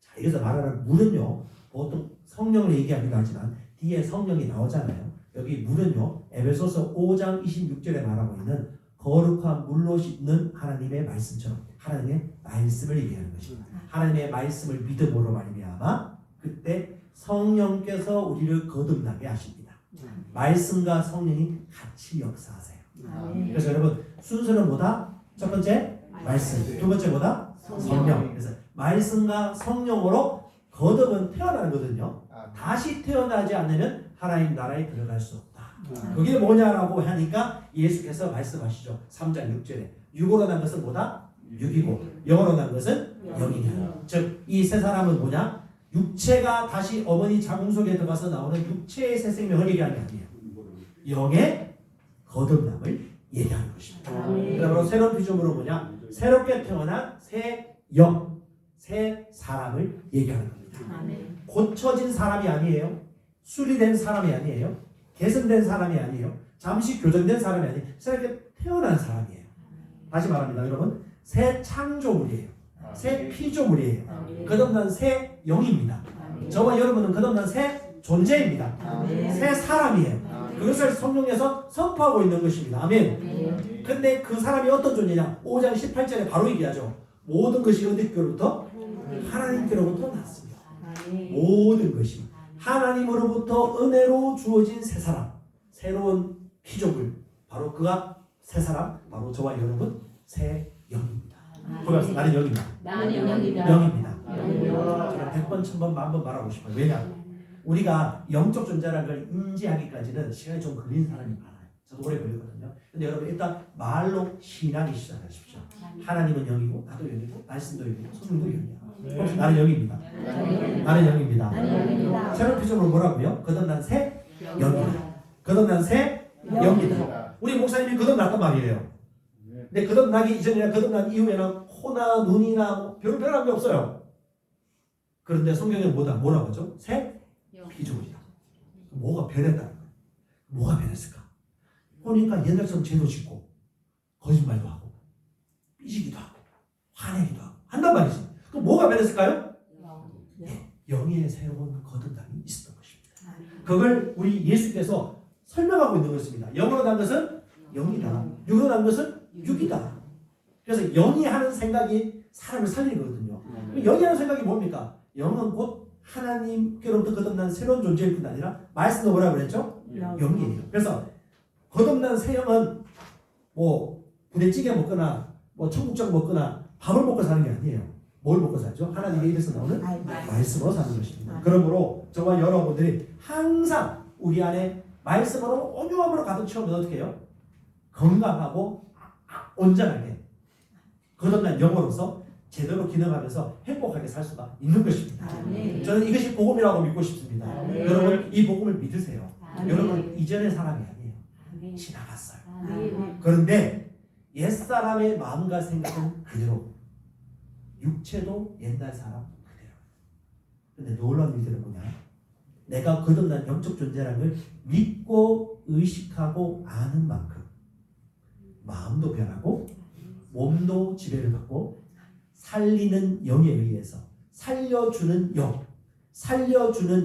A: 자, 여기서 말하는 물은요, 보통 성령을 얘기하기도 하지만 뒤에 성령이 나오잖아요. 여기 물은요, 에베소서 5장 26절에 말하고 있는 거룩한 물로 씻는 하나님의 말씀처럼 하나님의 말씀을 얘기하는 것입니다. 하나님의 말씀을 믿음으로 말미암아 그때 성령께서 우리를 거듭나게 하십니다. 말씀과 성령이 같이 역사하세요. 그래서 여러분 순서는 뭐다? 첫 번째 말씀, 두 번째 뭐다? 성령. 그래서 말씀과 성령으로 거듭은 태어나는 거거든요. 다시 태어나지 않으면 하나님 나라에 들어갈 수 없다. 그게 뭐냐라고 하니까 예수께서 말씀하시죠. 3장 6절에 육으로 난 것은 뭐다? 육이고 영으로 난 것은 영이냐. 즉 이 세 사람은 뭐냐? 육체가 다시 어머니 자궁 속에 들어가서 나오는 육체의 새 생명을 얘기하는 게 아니에요. 영의 거듭남을 얘기하는 것입니다. 그러므로 새로운 피조물은 뭐냐? 새롭게 태어난 새 영, 새 사람을 얘기하는 겁니다. 고쳐진 사람이 아니에요. 수리된 사람이 아니에요. 개선된 사람이 아니에요. 잠시 교정된 사람이 아니에요. 새롭게 태어난 사람이에요. 다시 말합니다. 여러분, 새 창조물이에요. 새 피조물이에요. 거듭난 새 영입니다. 저와 여러분은 거듭난 새 존재입니다. 새 사람이에요. 그것을 성령에서 선포하고 있는 것입니다. 아멘. 근데 그 사람이 어떤 존재냐? 5장 18절에 바로 얘기하죠. 모든 것이 어디로부터? 하나님께로부터 났습니다. 모든 것이 하나님으로부터 은혜로 주어진 새 사람, 새로운 피조물, 바로 그가 새 사람, 바로 저와 여러분 새 영입니다. 고맙습니다. 나는 영입니다.
C: 나는 영이다.
A: 영입니다.
C: 영이다.
A: 제가 100번, 1000번, 만번 말하고 싶어요. 왜냐? 우리가 영적 존재라는 걸 인지하기까지는 시간이 좀 걸리는 사람이 많아요. 저도 오래 걸렸거든요. 근데 여러분 일단 말로 신앙이 시작하십시오. 하나님은 영이고 나도 영이고 말씀도 영이고 성령도 영이야. 혹시 나는 영입니다. 나는 영입니다. 새로운 피조물은 뭐라고요? 거듭난 새 영이다. 거듭난 새 영이다. 우리 목사님이 거듭났단 말이에요. 근데 거듭나기 이전이나 거듭난 이후에는 코나 눈이나 뭐 별로 변한 게 없어요. 그런데 성경은 뭐라고 하죠? 새 피조물이다. 뭐가 변했다는 거예요. 뭐가 변했을까? 보니까 옛날처럼 죄도 짓고 거짓말도 하고 삐지기도 하고 화내기도 하고 한단 말이지. 그럼 뭐가 변했을까요? 영의 새로운 거듭남이 있었던 것입니다. 그걸 우리 예수께서 설명하고 있는 것입니다. 영으로 난 것은 영이다. 육으로 난 것은 육이다. 그래서 영이 하는 생각이 사람을 살리는 거거든요. 영이 하는 생각이 뭡니까? 영은 곧 하나님께로부터 거듭난 새로운 존재일 뿐 아니라 말씀도 뭐라고 그랬죠? 영이에요. 그래서 거듭난 새 영은 뭐 부대찌개 먹거나 뭐 청국장 먹거나 밥을 먹고 사는 게 아니에요. 뭘 먹고 살죠? 하나님의 입에서 나오는 말씀으로 사는 것입니다. 그러므로 저와 여러분들이 항상 우리 안에 말씀으로 온유함으로 가득 채우면 어떻게 해요? 건강하고 온전하게 거듭난 영으로서 제대로 기능하면서 행복하게 살 수가 있는 것입니다. 저는 이것이 복음이라고 믿고 싶습니다. 여러분 이 복음을 믿으세요. 여러분 이전의 사람이 아니에요. 지나갔어요. 그런데 옛사람의 마음과 생각은 그대로, 육체도 옛날 사람 그대로. 근데 놀라운 일들은 뭐냐? 내가 거듭난 영적 존재라는 걸 믿고 의식하고 아는 만큼 마음도 변하고 몸도 지배를 받고 살리는 영에 의해서 살려주는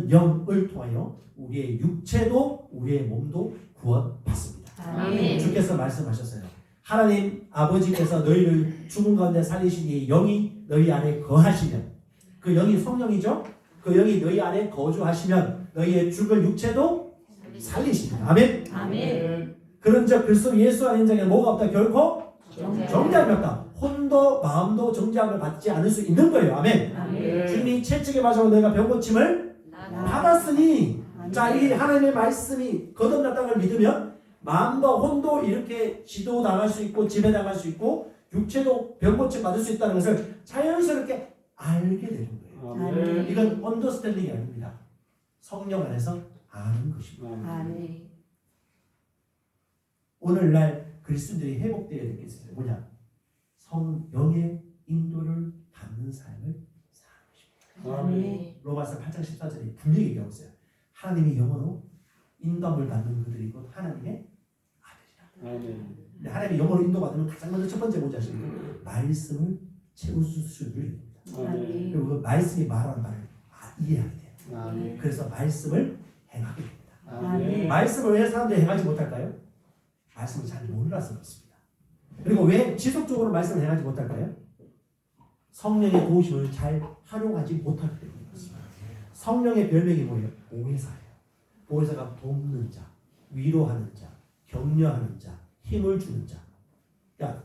A: 영을 통하여 우리의 육체도 우리의 몸도 구원받습니다. 주께서 말씀하셨어요. 하나님 아버지께서 너희를 죽은 가운데 살리신 이 영이 너희 안에 거하시면, 그 영이 성령이죠. 그 영이 너희 안에 거주하시면 너희의 죽을 육체도 살리십니다. 아멘. 그런즉 그리스도 예수 안에 있는 자에게 뭐가 없다? 결코 정죄함이 없다. 혼도 마음도 정죄함을 받지 않을 수 있는 거예요. 아멘. 주님이 채찍에 맞아 내가 병고침을 받았으니, 자, 이 하나님의 말씀이 거듭났다는 걸 믿으면 마음도 혼도 이렇게 지도당할 수 있고 지배당할 수 있고 육체도 병고침 받을 수 있다는 것을 자연스럽게 알게 되는 거예요. 이건 언더스탠딩이 아닙니다. 성령 안에서 아는 것입니다. 오늘날 그리스도인들이 회복되어야 될 게 있어요. 뭐냐? 성령의 인도를 받는 삶을 사는 것입니다. 로마서 8장 14절에 분명히 얘기하고 있어요. 하나님의 영으로 인도함을 받는 그들이 곧 하나님의 아들이라. 근데 하나님의 영으로 인도받으면 가장 먼저 첫 번째 뭔지 아십니까? 말씀을 채우실 수 있는 겁니다. 그리고 그 말씀이 말하는 말을 이해하게 돼요. 그래서 말씀을 행하게 됩니다. 말씀을 왜 사람들이 행하지 못할까요? 말씀을 잘 몰라서 그렇습니다. 그리고 왜 지속적으로 말씀을 행하지 못할까요? 성령의 도우심을 잘 활용하지 못하기 때문에 그렇습니다. 성령의 별명이 뭐예요? 보혜사예요. 보혜사가 돕는 자, 위로하는 자, 격려하는 자, 힘을 주는 자. 야,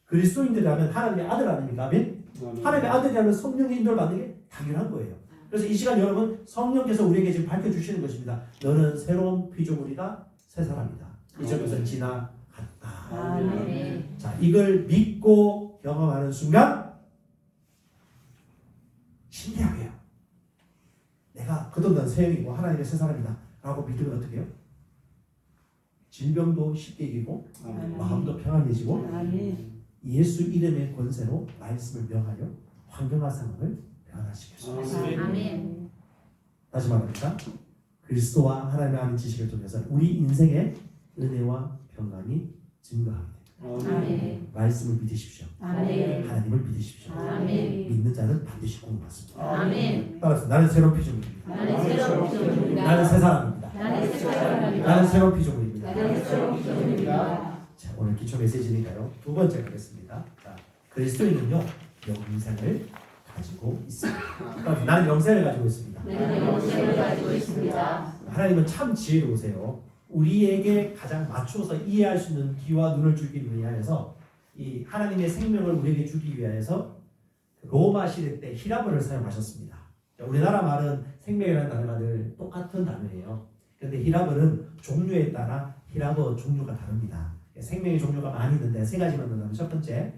A: 그리스도인들이라면 하나님의 아들 아닙니까? 아멘? 하나님의 아들이라면 성령의 인도를 받는 게 당연한 거예요. 그래서 이 시간 여러분 성령께서 우리에게 지금 밝혀주시는 것입니다. 너는 새로운 피조물이다, 새 사람이다. 이전 것은 지나갔다. 자, 이걸 믿고 경험하는 순간 신기하게요. 내가 거듭난 새 영이고 하나님의 새 사람이다 라고 믿으면 어떻게 해요? 질병도 쉽게 이기고 마음도 평안해지고 예수 이름의 권세로 말씀을 명하여 환경과 상황을 변화시켰습니다. 다시 말합니다. 그리스도와 하나님의 아는 지식을 통해서 우리 인생의 은혜와 평강이 증거합니다. 말씀을 믿으십시오. 하나님을 믿으십시오. 믿는 자는 반드시 구원받습니다. 따라서 나는 새로운 피조물입니다. 나는 새 사람입니다. 나는 새로운 피조물입니다. 자, 오늘 기초 메시지니까요. 두 번째 가겠습니다. 자, 그리스도인은요 영생을 가지고 있습니다. 따라서 나는 영생을 가지고 있습니다. 하나님은 참 지혜로우세요. 우리에게 가장 맞춰서 이해할 수 있는 귀와 눈을 주기 위하여서 이 하나님의 생명을 우리에게 주기 위하여서 로마 시대 때 히라보를 사용하셨습니다. 우리나라 말은 생명이라는 단어가 늘 똑같은 단어예요. 그런데 히라보는 종류에 따라 히라보 종류가 다릅니다. 생명의 종류가 많이 있는데 세 가지만 넣으면 첫 번째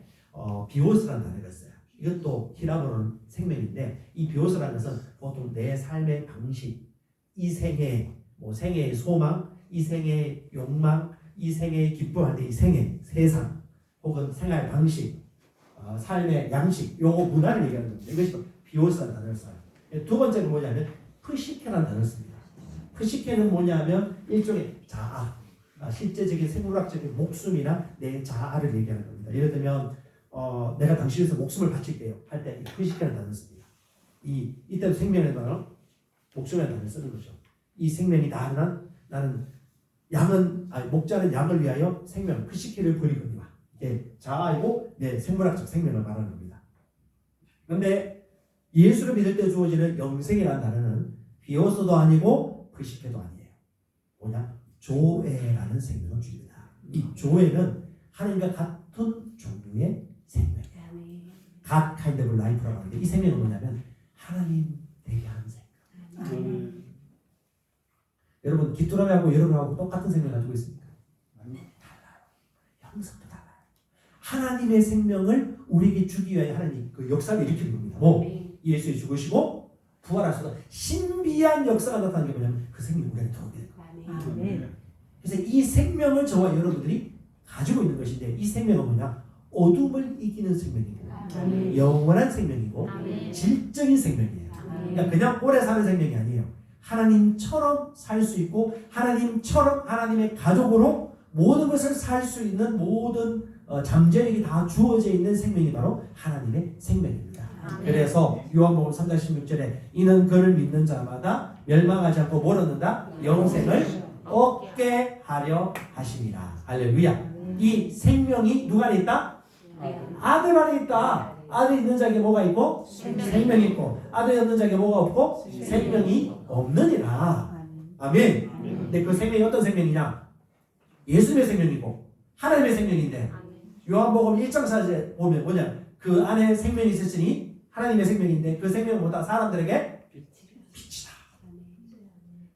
A: 비오스라는 단어가 있어요. 이것도 히라보는 생명인데 이 비오스라는 것은 보통 내 삶의 방식, 이 생애, 생애의 소망, 이 생애의 욕망, 이 생애의 기뻐할 때 이 생애, 세상 혹은 생활 방식, 삶의 양식, 요거 문화를 얘기하는 겁니다. 이것이 비오스라는 단어를 써요. 두 번째는 뭐냐면 프시케라는 단어를 씁니다. 크시케는 뭐냐면 일종의 자아, 실제적인 생물학적인 목숨이나 내 자아를 얘기하는 겁니다. 예를 들면 내가 당신을 위해서 목숨을 바칠게요 할 때 크시케는 단어 씁니다. 이때도 생명의 단어, 목숨의 단어를 쓰는 거죠. 이 생명이 나는 목자는 양을 위하여 생명 크시케를 버리거니와. 이게 자아이고 내 생물학적 생명을 말하는 겁니다. 그런데 예수를 믿을 때 주어지는 영생이라는 단어는 비오스도 아니고 크시케도 아니에요. 뭐냐? 조에라는 생명을 줍니다. 이 조에는 하나님과 같은 종류의 생명. God kind of life라고 하는데 이 생명은 뭐냐면 하나님 되게 하는 생명. 여러분 기뚜라미하고 여러분하고 똑같은 생명을 가지고 있습니까? 달라요. 형성도 달라요. 하나님의 생명을 우리에게 주기 위하여 하나님 그 역사를 일으키는 겁니다. 예수의 죽으시고 부활하셔서 신비한 역사가 나타나는 게 뭐냐면 그 생명이 우리 안에 들어오게 돼요. 그래서 이 생명을 저와 여러분들이 가지고 있는 것인데 이 생명은 뭐냐? 어둠을 이기는 생명이고 영원한 생명이고 질적인 생명이에요. 그러니까 그냥 오래 사는 생명이 아니에요. 하나님처럼 살 수 있고 하나님처럼 하나님의 가족으로 모든 것을 살 수 있는 모든 잠재력이 다 주어져 있는 생명이 바로 하나님의 생명입니다. 그래서 요한복음 3장 16절에 이는 그를 믿는 자마다 멸망하지 않고 뭘 얻는다? 영생을 얻게 하려 하심이라. 할렐루야. 이 생명이 누가 안에 있다? 아들 안에 있다. 아들 있는 자에게 뭐가 있고? 생명이 있고. 아들 없는 자에게 뭐가 없고? 생명이 없느니라. 아멘. 근데 그 생명이 어떤 생명이냐? 예수님의 생명이고 하나님의 생명인데 요한복음 1장 4절에 보면 뭐냐? 그 안에 생명이 있으시니 하나님의 생명인데 그 생명은 뭐다? 사람들에게 빛이다.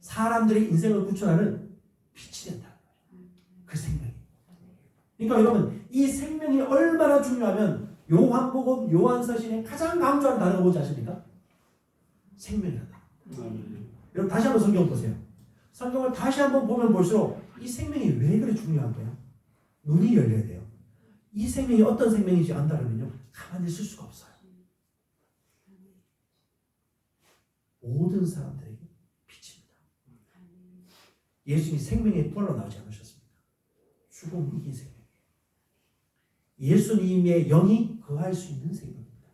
A: 사람들의 인생을 구출하는 빛이 된다. 그 생명이. 그러니까 여러분 이 생명이 얼마나 중요하면 요한복음 요한서신에 가장 강조하는 단어가 뭔지 아십니까? 생명이다. 여러분 다시 한번 성경 보세요. 성경을 다시 한번 보면 볼수록 이 생명이 왜 그렇게 중요한 거야? 눈이 열려야 돼요. 이 생명이 어떤 생명인지 안다면요 가만히 있을 수가 없어요. 모든 사람들에게 빛입니다. 예수님이 생명의 불로 나오지 않으셨습니까? 죽음 이긴 생명이에요. 예수님의 영이 거할 수 있는 생명입니다.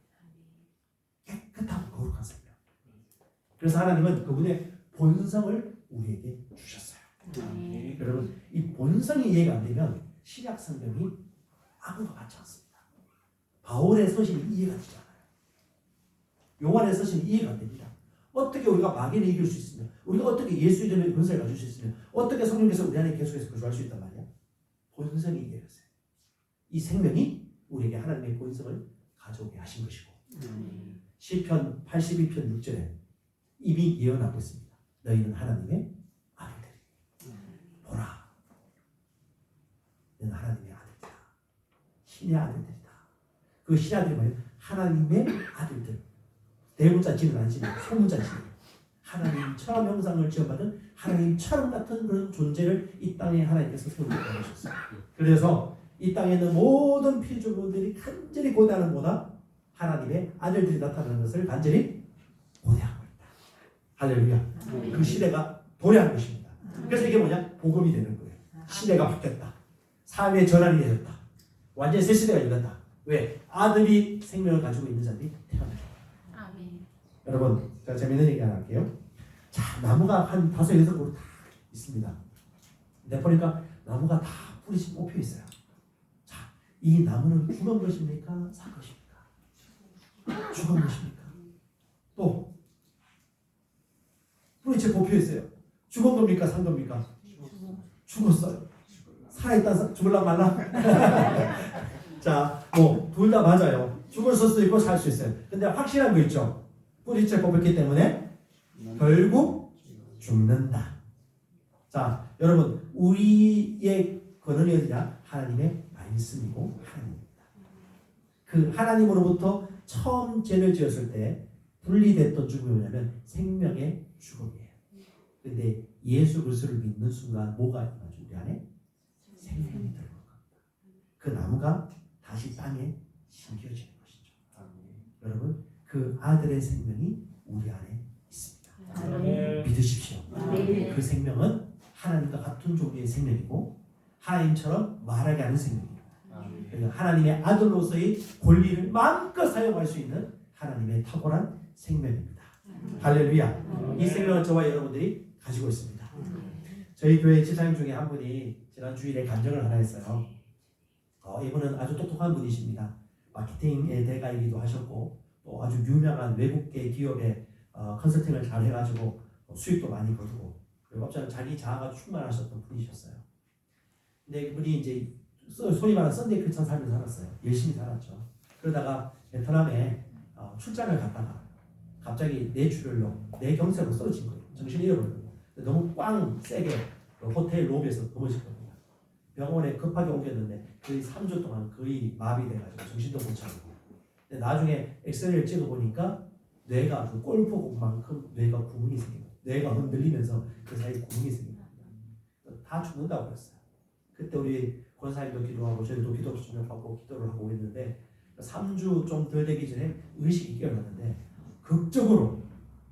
A: 깨끗하고 거룩한 생명. 그래서 하나님은 그분의 본성을 우리에게 주셨어요. 여러분 이 본성이 이해가 안 되면 신약 성경이 아무도 같지 않습니다. 바울의 서신이 이해가 되지 않아요. 요한의 서신이 이해가 안 됩니다. 어떻게 우리가 마귀를 이길 수 있으며 우리가 어떻게 예수 이름의 권세를 가질 수 있으며 어떻게 성령께서 우리 안에 계속해서 거주할 수 있단 말이야? 본성이 이해가 됐어요. 이 생명이 우리에게 하나님의 본성을 가져오게 하신 것이고 시편 82편 6절에 이미 예언하고 있습니다. 너희는 하나님의 아들들이 보라 너는 하나님의 아들이다. 신의 아들들이다. 그 신의 아들이 뭐예요? 하나님의 아들들. 대문자 지는 아니지 소문자 지는 하나님처럼 형상을 지어받은 하나님처럼 같은 그런 존재를 이 땅에 하나님께서 세우셨어요. 그래서 이 땅에 있는 모든 피조물들이 간절히 고대하는 보다 하나님의 아들들이 나타나는 것을 간절히 고대하고 있다. 할렐루야. 그 시대가 도래한 것입니다. 그래서 이게 뭐냐? 복음이 되는 거예요. 시대가 바뀌었다. 삶의 전환이 되었다. 완전히 새 시대가 열렸다. 왜? 아들이 생명을 가지고 있는 자들이 태어났다. 여러분, 제가 재밌는 얘기 하나 할게요. 자, 나무가 한 5-6그루 다 있습니다. 근데 보니까 나무가 다 뿌리씩 뽑혀 있어요. 자, 이 나무는 죽은 것입니까? 산 것입니까? 죽은 것입니까? 또 뿌리채 뽑혀 있어요. 죽은 겁니까? 산 겁니까? 죽었어요. 살아있다 죽을라 말라? 자, 뭐 둘 다 맞아요. 죽을 수도 있고 살 수 있어요. 근데 확실한 거 있죠? 뿌리채 뽑혔기 때문에 결국 죽는다. 자, 여러분 우리의 근원이 어디냐? 하나님의 말씀이고 하나님입니다. 그 하나님으로부터 처음 죄를 지었을 때 분리됐던 죽음이 뭐냐면 생명의 죽음이에요. 근데 예수 그리스도를 믿는 순간 뭐가 임하죠? 우리 안에 생명이 들어간 겁니다. 그 나무가 다시 땅에 심겨지는 것이죠. 여러분 그 아들의 생명이 우리 안에 있습니다. 믿으십시오.
B: 아멘.
A: 그 생명은 하나님과 같은 종류의 생명이고 하나님처럼 말하게 하는 생명이에요. 그러니까 하나님의 아들로서의 권리를 마음껏 사용할 수 있는 하나님의 탁월한 생명입니다. 할렐루야. 이 생명을 저와 여러분들이 가지고 있습니다. 저희 교회 지사님 중에 한 분이 지난 주일에 간증을 하나 했어요. 이분은 아주 똑똑한 분이십니다. 마케팅의 대가이기도 하셨고 또 아주 유명한 외국계 기업에 컨설팅을 잘 해가지고 수익도 많이 거두고 그리고 업자는 자기 자아가 충만하셨던 분이셨어요. 근데 이분이 이제 소위 말하는 썬데이 크리스천 삶을 살았어요. 열심히 살았죠. 그러다가 베트남에 출장을 갔다가 갑자기 뇌출혈로 뇌경색으로 쓰러진 거예요. 정신을 잃어버리고 너무 꽝 세게 호텔 로비에서 넘어질 겁니다. 병원에 급하게 옮겼는데 거의 3주 동안 거의 마비돼가지고 정신도 못 차리고 근데 나중에 엑스레이를 찍어보니까 뇌가 그 골프공만큼 뇌가 구멍이 생긴 거예요. 뇌가 흔들리면서 그 사이에 구멍이 생긴 겁니다. 다 죽는다고 그랬어요. 그때 우리 권사님도 기도하고 저희도 기도 주명받고 기도를 하고 있는데 3주 좀 덜 되기 전에 의식이 깨어났는데 극적으로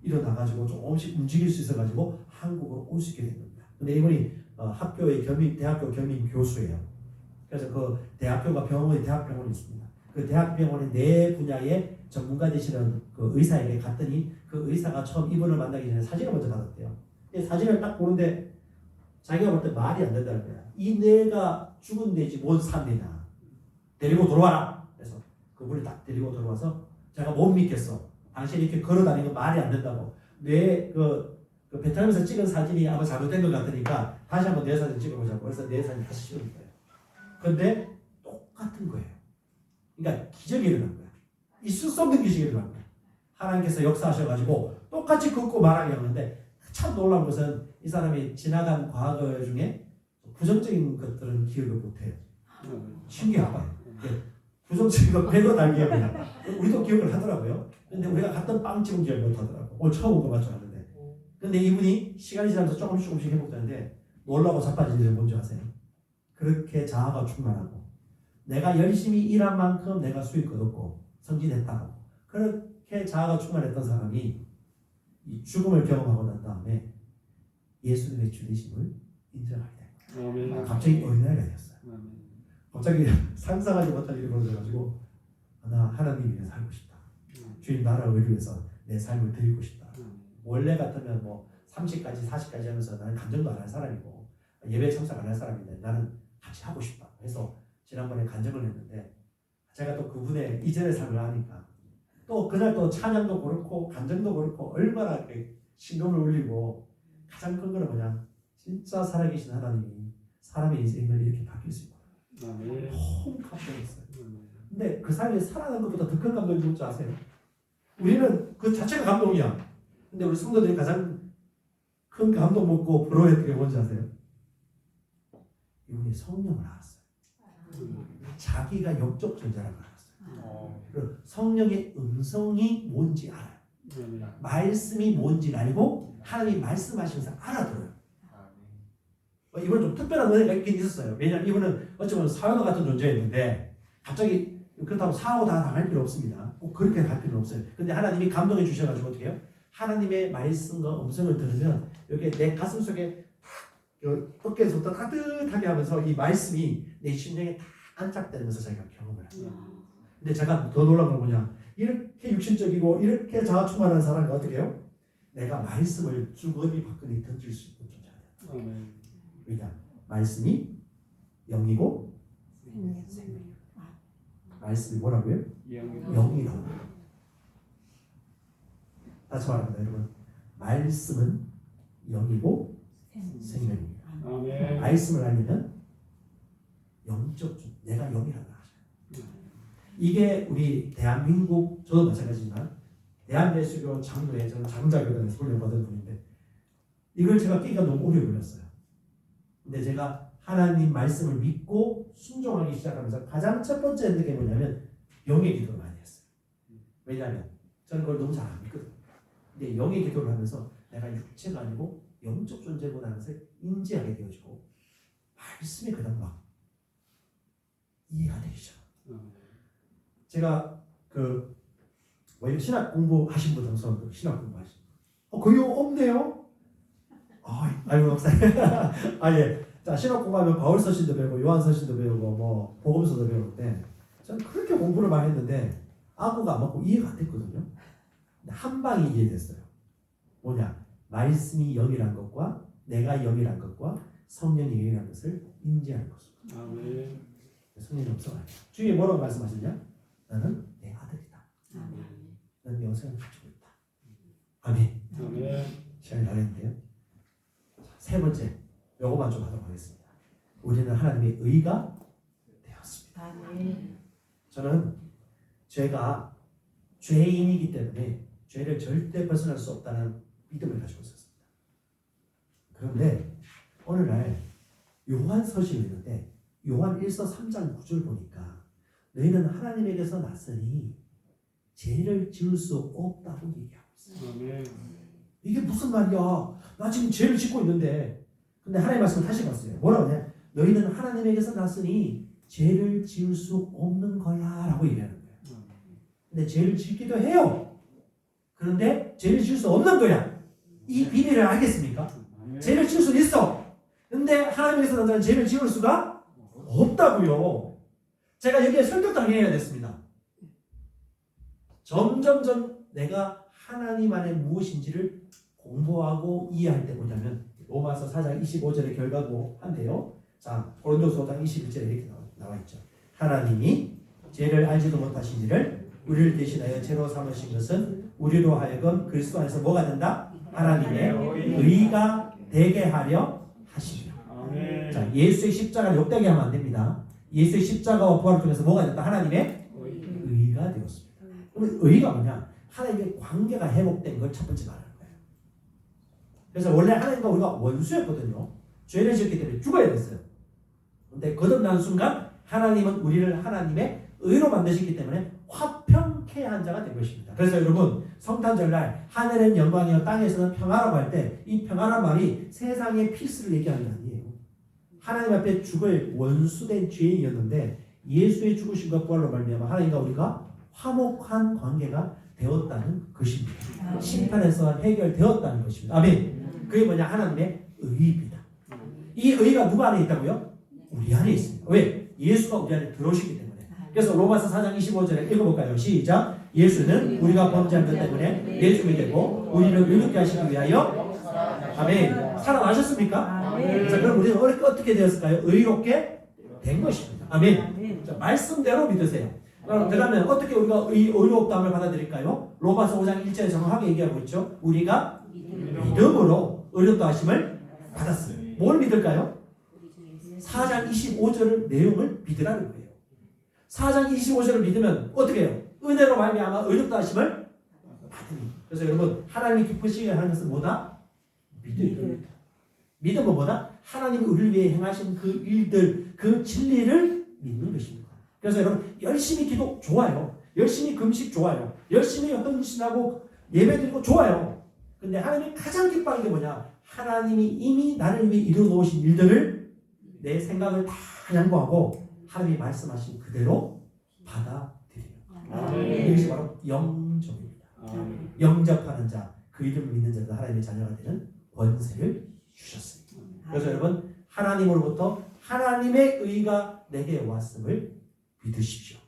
A: 일어나가지고 조금씩 움직일 수 있어가지고 한국으로 올 수 있게 된 겁니다. 근데 이분이 학교의 대학교 겸임 교수예요. 그래서 그 대학교가 대학병원이 있습니다. 그 대학병원의 내 분야의 전문가 되시는 그 의사에게 갔더니 그 의사가 처음 이분을 만나기 전에 사진을 먼저 받았대요. 근데 사진을 딱 보는데 자기가 볼 때 말이 안 된다는 거야. 이 뇌가 죽은 뇌지 뭔 산뇌냐. 데리고 들어와라. 그래서 그분이 딱 데리고 들어와서 제가 못 믿겠어. 당신이 이렇게 걸어다니는 건 말이 안 된다고. 그 베트남에서 찍은 사진이 아마 잘못된 것 같으니까 다시 한번 내 사진 찍어보자고. 그래서 내 사진 다시 찍은 거예요. 근데 똑같은 거예요. 그러니까 기적이 일어난 거야. 있을 수 없는 기적이 일어난 거야. 하나님께서 역사하셔가지고 똑같이 걷고 말하게 하는데 참 놀라운 것은 이 사람이 지나간 과거 중에 부정적인 것들은 기억을 못해요. 신기하봐요. 부정적인 거 빼고 다 기억해요. 우리도 기억을 하더라고요. 근데 우리가 갔던 빵집은 기억 못하더라고. 오늘 처음 온 거 맞죠? 하는데. 근데 이분이 시간이 지나면서 조금씩 회복되는데 놀라고 자빠진 일은 뭔지 아세요? 그렇게 자아가 충만하고 내가 열심히 일한 만큼 내가 수익 얻었고 성진했다고 그렇게 자아가 충만했던 사람이 이 죽음을 경험하고 난 다음에 예수님의 주되심을 인정하게 된 거예요. 갑자기 어린아이가 되었어요. 갑자기 상상하지 못한 일이 벌어져가지고 나 하나님 위해 살고 싶다. 주님 나라를 위해서 내 삶을 드리고 싶다. 원래 같으면 뭐 30까지 40까지 하면서 나는 간증도 안 할 사람이고 예배 참석 안 할 사람인데 나는 같이 하고 싶다. 그래서 지난번에 간증을 했는데 제가 또 그분의 이전의 삶을 아니까 또 그날 또 찬양도 그렇고 간증도 그렇고 얼마나 신금을 울리고 가장 큰 거는 뭐냐 진짜 살아계신 하나님이 사람의 인생을 이렇게 바뀔 수 있고 너무 감동했어요. 근데 그 사람이 살아가는 것보다 더 큰 감동이 뭔지 아세요? 우리는 그 자체가 감동이야. 근데 우리 성도들이 가장 큰 감동 먹고 부러워했던 게 뭔지 아세요? 이분이 성령을 알았어요. 자기가 영적 존재라는 걸 알았어요. 그리고 성령의 음성이 뭔지 알아요. 말씀이 뭔지 알고 하나님이 말씀하시면서 알아들어요. 이번 좀 특별한 은혜가 있긴 있었어요. 왜냐하면 이분은 어쩌면 사원과 같은 존재였는데 갑자기 그렇다고 사고 다 당할 필요 없습니다. 꼭 그렇게 갈 필요는 없어요. 근데 하나님이 감동해 주셔가지고 어떻게 해요? 하나님의 말씀과 음성을 들으면 여기 내 가슴 속에 어깨에서부터 따뜻하게 하면서 이 말씀이 내 심령에 다 안착되는 것을 자기가 경험을 합니다. 근데 제가 더 놀라운 건 뭐냐? 이렇게 육신적이고 이렇게 자아충만한 사람이 어떻게 해요? 내가 말씀을 주거니 받거니 던질 수 있는 존재가 돼요. 왜냐? 말씀이 영이고 말씀이 뭐라고요? 영이라고. 다시 말합니다, 여러분. 말씀은 영이고 생명입니다. 말씀을 알면 영적 내가 영이라고 하셔요. 이게 우리 대한민국 저도 마찬가지지만 대한대수교 장로회 저는 장자교단에서 훈련받은 분인데 이걸 제가 끼기가 너무 오래 걸렸어요. 근데 제가 하나님 말씀을 믿고 순종하기 시작하면서 가장 첫 번째 했던 게 뭐냐면 영의 기도를 많이 했어요. 왜냐하면 저는 그걸 너무 잘 안 믿거든요. 근데 영의 기도를 하면서 내가 육체가 아니고 영적 존재구나 하는 것을 인지하게 되어지고 말씀이 그냥 막 이해가 되기 시작. 제가 신학 공부하신 분 중에서 신학 공부하신 거의 없네요. 아이고 목사님. 예. 자, 신학 공부하면 바울 서신도 배우고 요한 서신도 배우고 뭐 복음서도 배우는데 저는 그렇게 공부를 많이 했는데 아무가 안 맞고 이해가 안 됐거든요. 근데 한 방에 이해됐어요. 뭐냐? 말씀이 영이란 것과 내가 영이란 것과 성령이 영이란 것을 인지하는 것입니다.
C: 아멘.
A: 성령이 없어가요. 주님이 뭐라고 말씀하시냐? 나는 내 아들이다.
B: 아멘.
A: 나는 영생을 가지고 있다. 아멘.
C: 아멘.
A: 시간이 다 됐는데요. 세 번째, 요거만 좀 하도록 하겠습니다. 우리는 하나님의 의가 되었습니다.
B: 아멘.
A: 저는 죄가 죄인이기 때문에 죄를 절대 벗어날 수 없다는 믿음을 가지고 있었습니다. 그런데 어느 날 요한 서신이 있는데 요한 1서 3장 9절 보니까 너희는 하나님에게서 났으니 죄를 지을 수 없다고 얘기하고 있어요.
C: 아멘.
A: 이게 무슨 말이야? 나 지금 죄를 짓고 있는데. 근데 하나님의 말씀을 다시 봤어요. 뭐라고 하냐? 너희는 하나님에게서 났으니 죄를 지을 수 없는 거야 라고 얘기하는 거예요. 근데 죄를 짓기도 해요. 그런데 죄를 지을 수 없는 거야. 이 비밀을 알겠습니까? 죄를 지을 수 있어. 근데 하나님에게서 난 자는 죄를 지을 수가 없다고요. 제가 여기에 설득당해야 됐습니다. 점점점 내가 하나님 안에 무엇인지를 공부하고 이해할 때 뭐냐면 로마서 4장 25절의 결과고 한데요. 자, 고린도서 5장 21절에 이렇게 나와 있죠. 하나님이 죄를 알지도 못하신 이를 우리를 대신하여 죄로 삼으신 것은 우리로 하여금 그리스도 안에서 뭐가 된다? 하나님의 의가 되게 하려 하십니다.
C: 아멘.
A: 자, 예수의 십자가를 욕되게 하면 안 됩니다. 예수의 십자가와 부활을 통해서 뭐가 됐다? 하나님의 의가 되었습니다. 그럼 의가 뭐냐? 하나님의 관계가 회복된 걸 첫 번째 말하는 거예요. 그래서 원래 하나님과 우리가 원수였거든요. 죄를 지었기 때문에 죽어야 됐어요. 근데 거듭난 순간 하나님은 우리를 하나님의 의로 만드셨기 때문에 화평케 한 자가 된 것입니다. 그래서 여러분 성탄절날 하늘은 영광이요 땅에서는 평화라고 할 때 이 평화란 말이 세상의 필수를 얘기하는 게 아니에요. 하나님 앞에 죽을 원수된 죄인이었는데 예수의 죽으심과 부활로 말미암아 하나님과 우리가 화목한 관계가 되었다는 것입니다. 심판에서 해결되었다는 것입니다. 아멘. 그게 뭐냐? 하나님의 의입니다. 이 의가 누구 안에 있다고요? 우리 안에 있습니다. 왜? 예수가 우리 안에 들어오시기 때문에. 그래서 로마서 4장 25절에 읽어볼까요? 시작. 예수는 우리가 범죄한 것 때문에 내죽이 되고 우리를 의롭게 하시기 위하여 아멘. 살아나셨습니까?
B: 아멘.
A: 자, 그럼 우리는 어떻게 되었을까요? 의롭게 된 것입니다. 아멘. 자, 말씀대로 믿으세요. 그 다음에 어떻게 우리가 의롭다함을 받아들일까요? 로마서 5장 1절에 정확하게 얘기하고 있죠. 우리가 믿음으로 의롭다 하심을 받았어요. 뭘 믿을까요? 4장 25절 내용을 믿으라는 거예요. 4장 25절을 믿으면 어떻게 해요? 은혜로 말미암아 의롭다 하심을 받으니. 그래서 여러분 하나님이 기쁘시게 하는 것은 뭐다? 믿음입니다. 믿음은 뭐다? 하나님이 우리를 위해 행하신 그 일들, 그 진리를 믿는 것입니다. 그래서 여러분 열심히 기도 좋아요. 열심히 금식 좋아요. 열심히 헌신하고 예배드리고 좋아요. 근데 하나님이 가장 기뻐하는 게 뭐냐? 하나님이 이미 나를 위해 이루어 놓으신 일들을 내 생각을 다 양보하고 하나님이 말씀하신 그대로 받아들여요. 이것이 바로 영접입니다. 영접하는 자, 그 이름을 믿는 자들 하나님의 자녀가 되는 권세를 주셨습니다. 그래서 여러분 하나님으로부터 하나님의 의가 내게 왔음을 믿으십시오.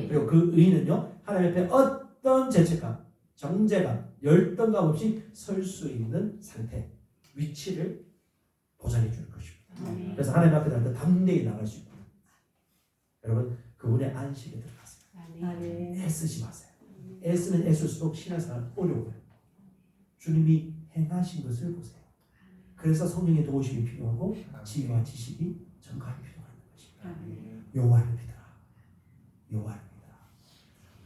A: 그리고 그 의는요 하나님 앞에 어떤 죄책감, 정죄감, 열등감 없이 설 수 있는 상태, 위치를 보장해 주는 것입니다. 그래서 하나님 앞에 나갈 때 담대히 나갈 수 있고 여러분 그분의 안식에 들어가세요. 애쓰지 마세요. 애쓰면 애쓸수록 신앙생활 어려워요. 주님이 행하신 것을 보세요. 그래서 성령의 도우심이 필요하고 지혜와 지식이 정갈이 필요한 것입니다. 여호와를 믿어라. 여호와를 믿어라.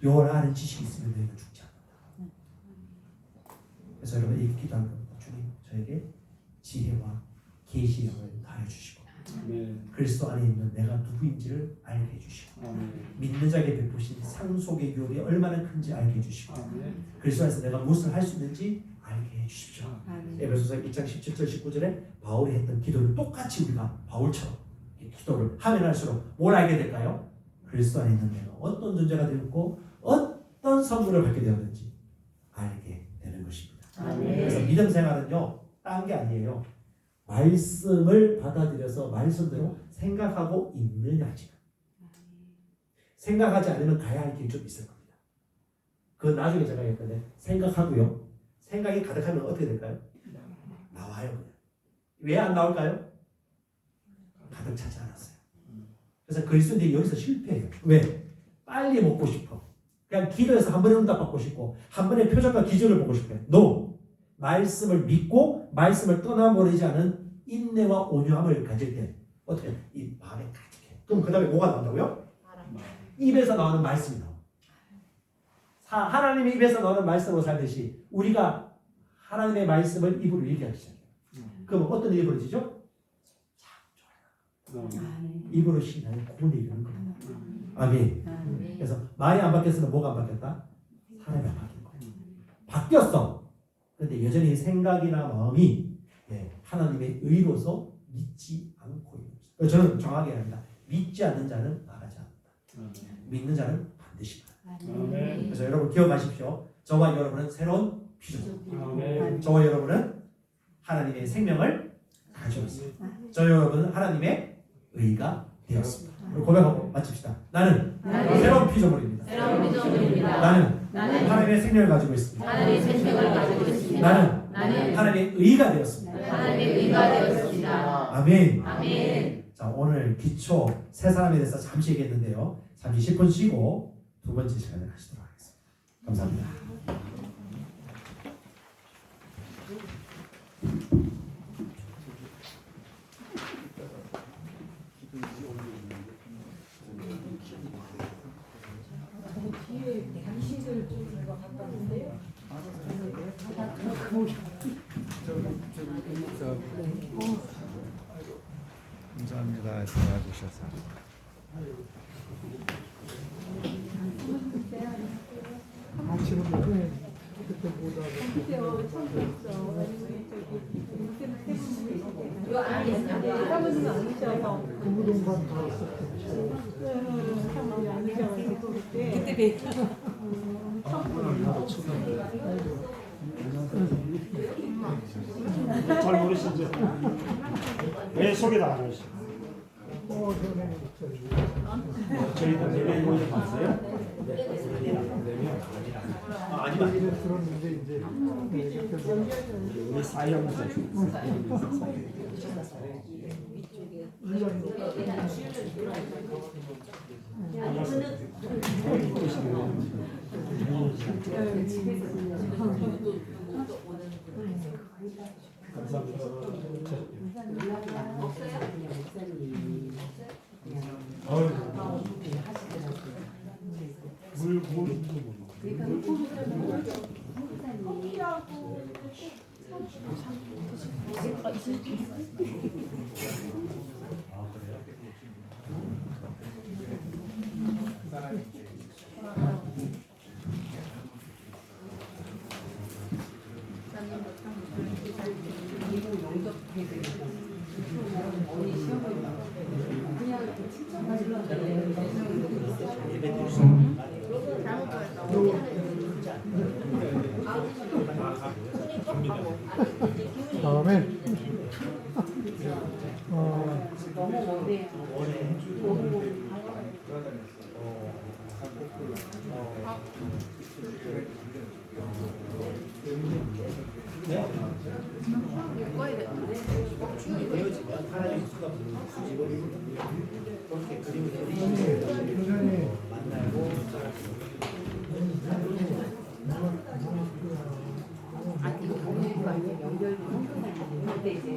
A: 여호와를 아는 지식이 있으면 너희는 죽지 않는다. 그래서 여러분 이 기도하는 겁니다. 주님 저에게 지혜와 계시를 다해 주시고 그리스도 안에 있는 내가 누구인지를 알게 해주시고 믿는 자에게 베푸신 상속의 유업이 얼마나 큰지 알게 해주시고 그리스도 안에서 내가 무엇을 할 수 있는지 알게 해주십시오. 에베소서 1장 17절 19절에 바울이 했던 기도를 똑같이 우리가 바울처럼 기도를 하면 할수록 뭘 알게 될까요? 그리스도 안에 있는 내가 어떤 존재가 되었고 어떤 선물을 받게 되었는지 알게 되는 것입니다. 그래서 믿음 생활은요 딱 딴 게 아니에요. 말씀을 받아들여서 말씀대로 생각하고 있느냐 지금. 생각하지 않으면 가야 할 길 좀 있을 겁니다. 그건 나중에 제가 했는데 생각하고요. 생각이 가득하면 어떻게 될까요? 나와요. 왜 안 나올까요? 가득 차지 않았어요. 그래서 그리스도인들이 여기서 실패해요. 왜? 빨리 먹고 싶어. 그냥 기도해서 한 번에 응답받고 싶고 한 번에 표적과 기적을 보고 싶어요. No. 말씀을 믿고 말씀을 떠나버리지 않은 인내와 온유함을 가질 때 어떻게 이 마음에 가득해. 그럼 그 다음에 뭐가 나온다고요? 입에서 나오는 말씀이 나와. 하나님의 입에서 나오는 말씀으로 살듯이 우리가 하나님의 말씀을 입으로 얘기하기 시작해요. 그럼 어떤 일이 벌어지죠? 입으로 신앙이 고운 얘기하는 거예요. 아멘. 그래서 말이 안 바뀌었으면 뭐가 안 바뀌었다? 사람이 안 바뀐 거예요. 바뀌었어. 그런데 여전히 생각이나 마음이 하나님의 의로서 믿지 않고 있는 거죠. 그래서 저는 정확하게 합니다. 믿지 않는 자는 말하지 않는다. 믿는 자는 반드시 말한다. 그래서 여러분 기억하십시오. 저와 여러분은 새로운 피조물. 저와 여러분은 하나님의 생명을 가지고 있습니다. 저 여러분은 하나님의 의가 되었습니다. 고백하고 마칩시다. 나는 새로운 피조물입니다. 나는 하나님의 생명을 가지고 있습니다. 나는 하나님의 의가 되었습니다. 아멘. 자, 오늘 기초 세 사람에 대해서 잠시 얘기했는데요. 잠시 10분 쉬고 두 번째 시간에 하시도록 하겠습니다. 감사합니다.
D: 감사합니다. 도와주셔서.
C: 잘 모르시죠? 왜 소개도 안 하시죠? 저희도 내년 모임 봤어요? 우리 사형자
E: 다음에
A: 되어지면 하나님의 수가 수집을 그렇게 그림을 그리시고 만나고
F: 아니, 이거 연결 근데 이제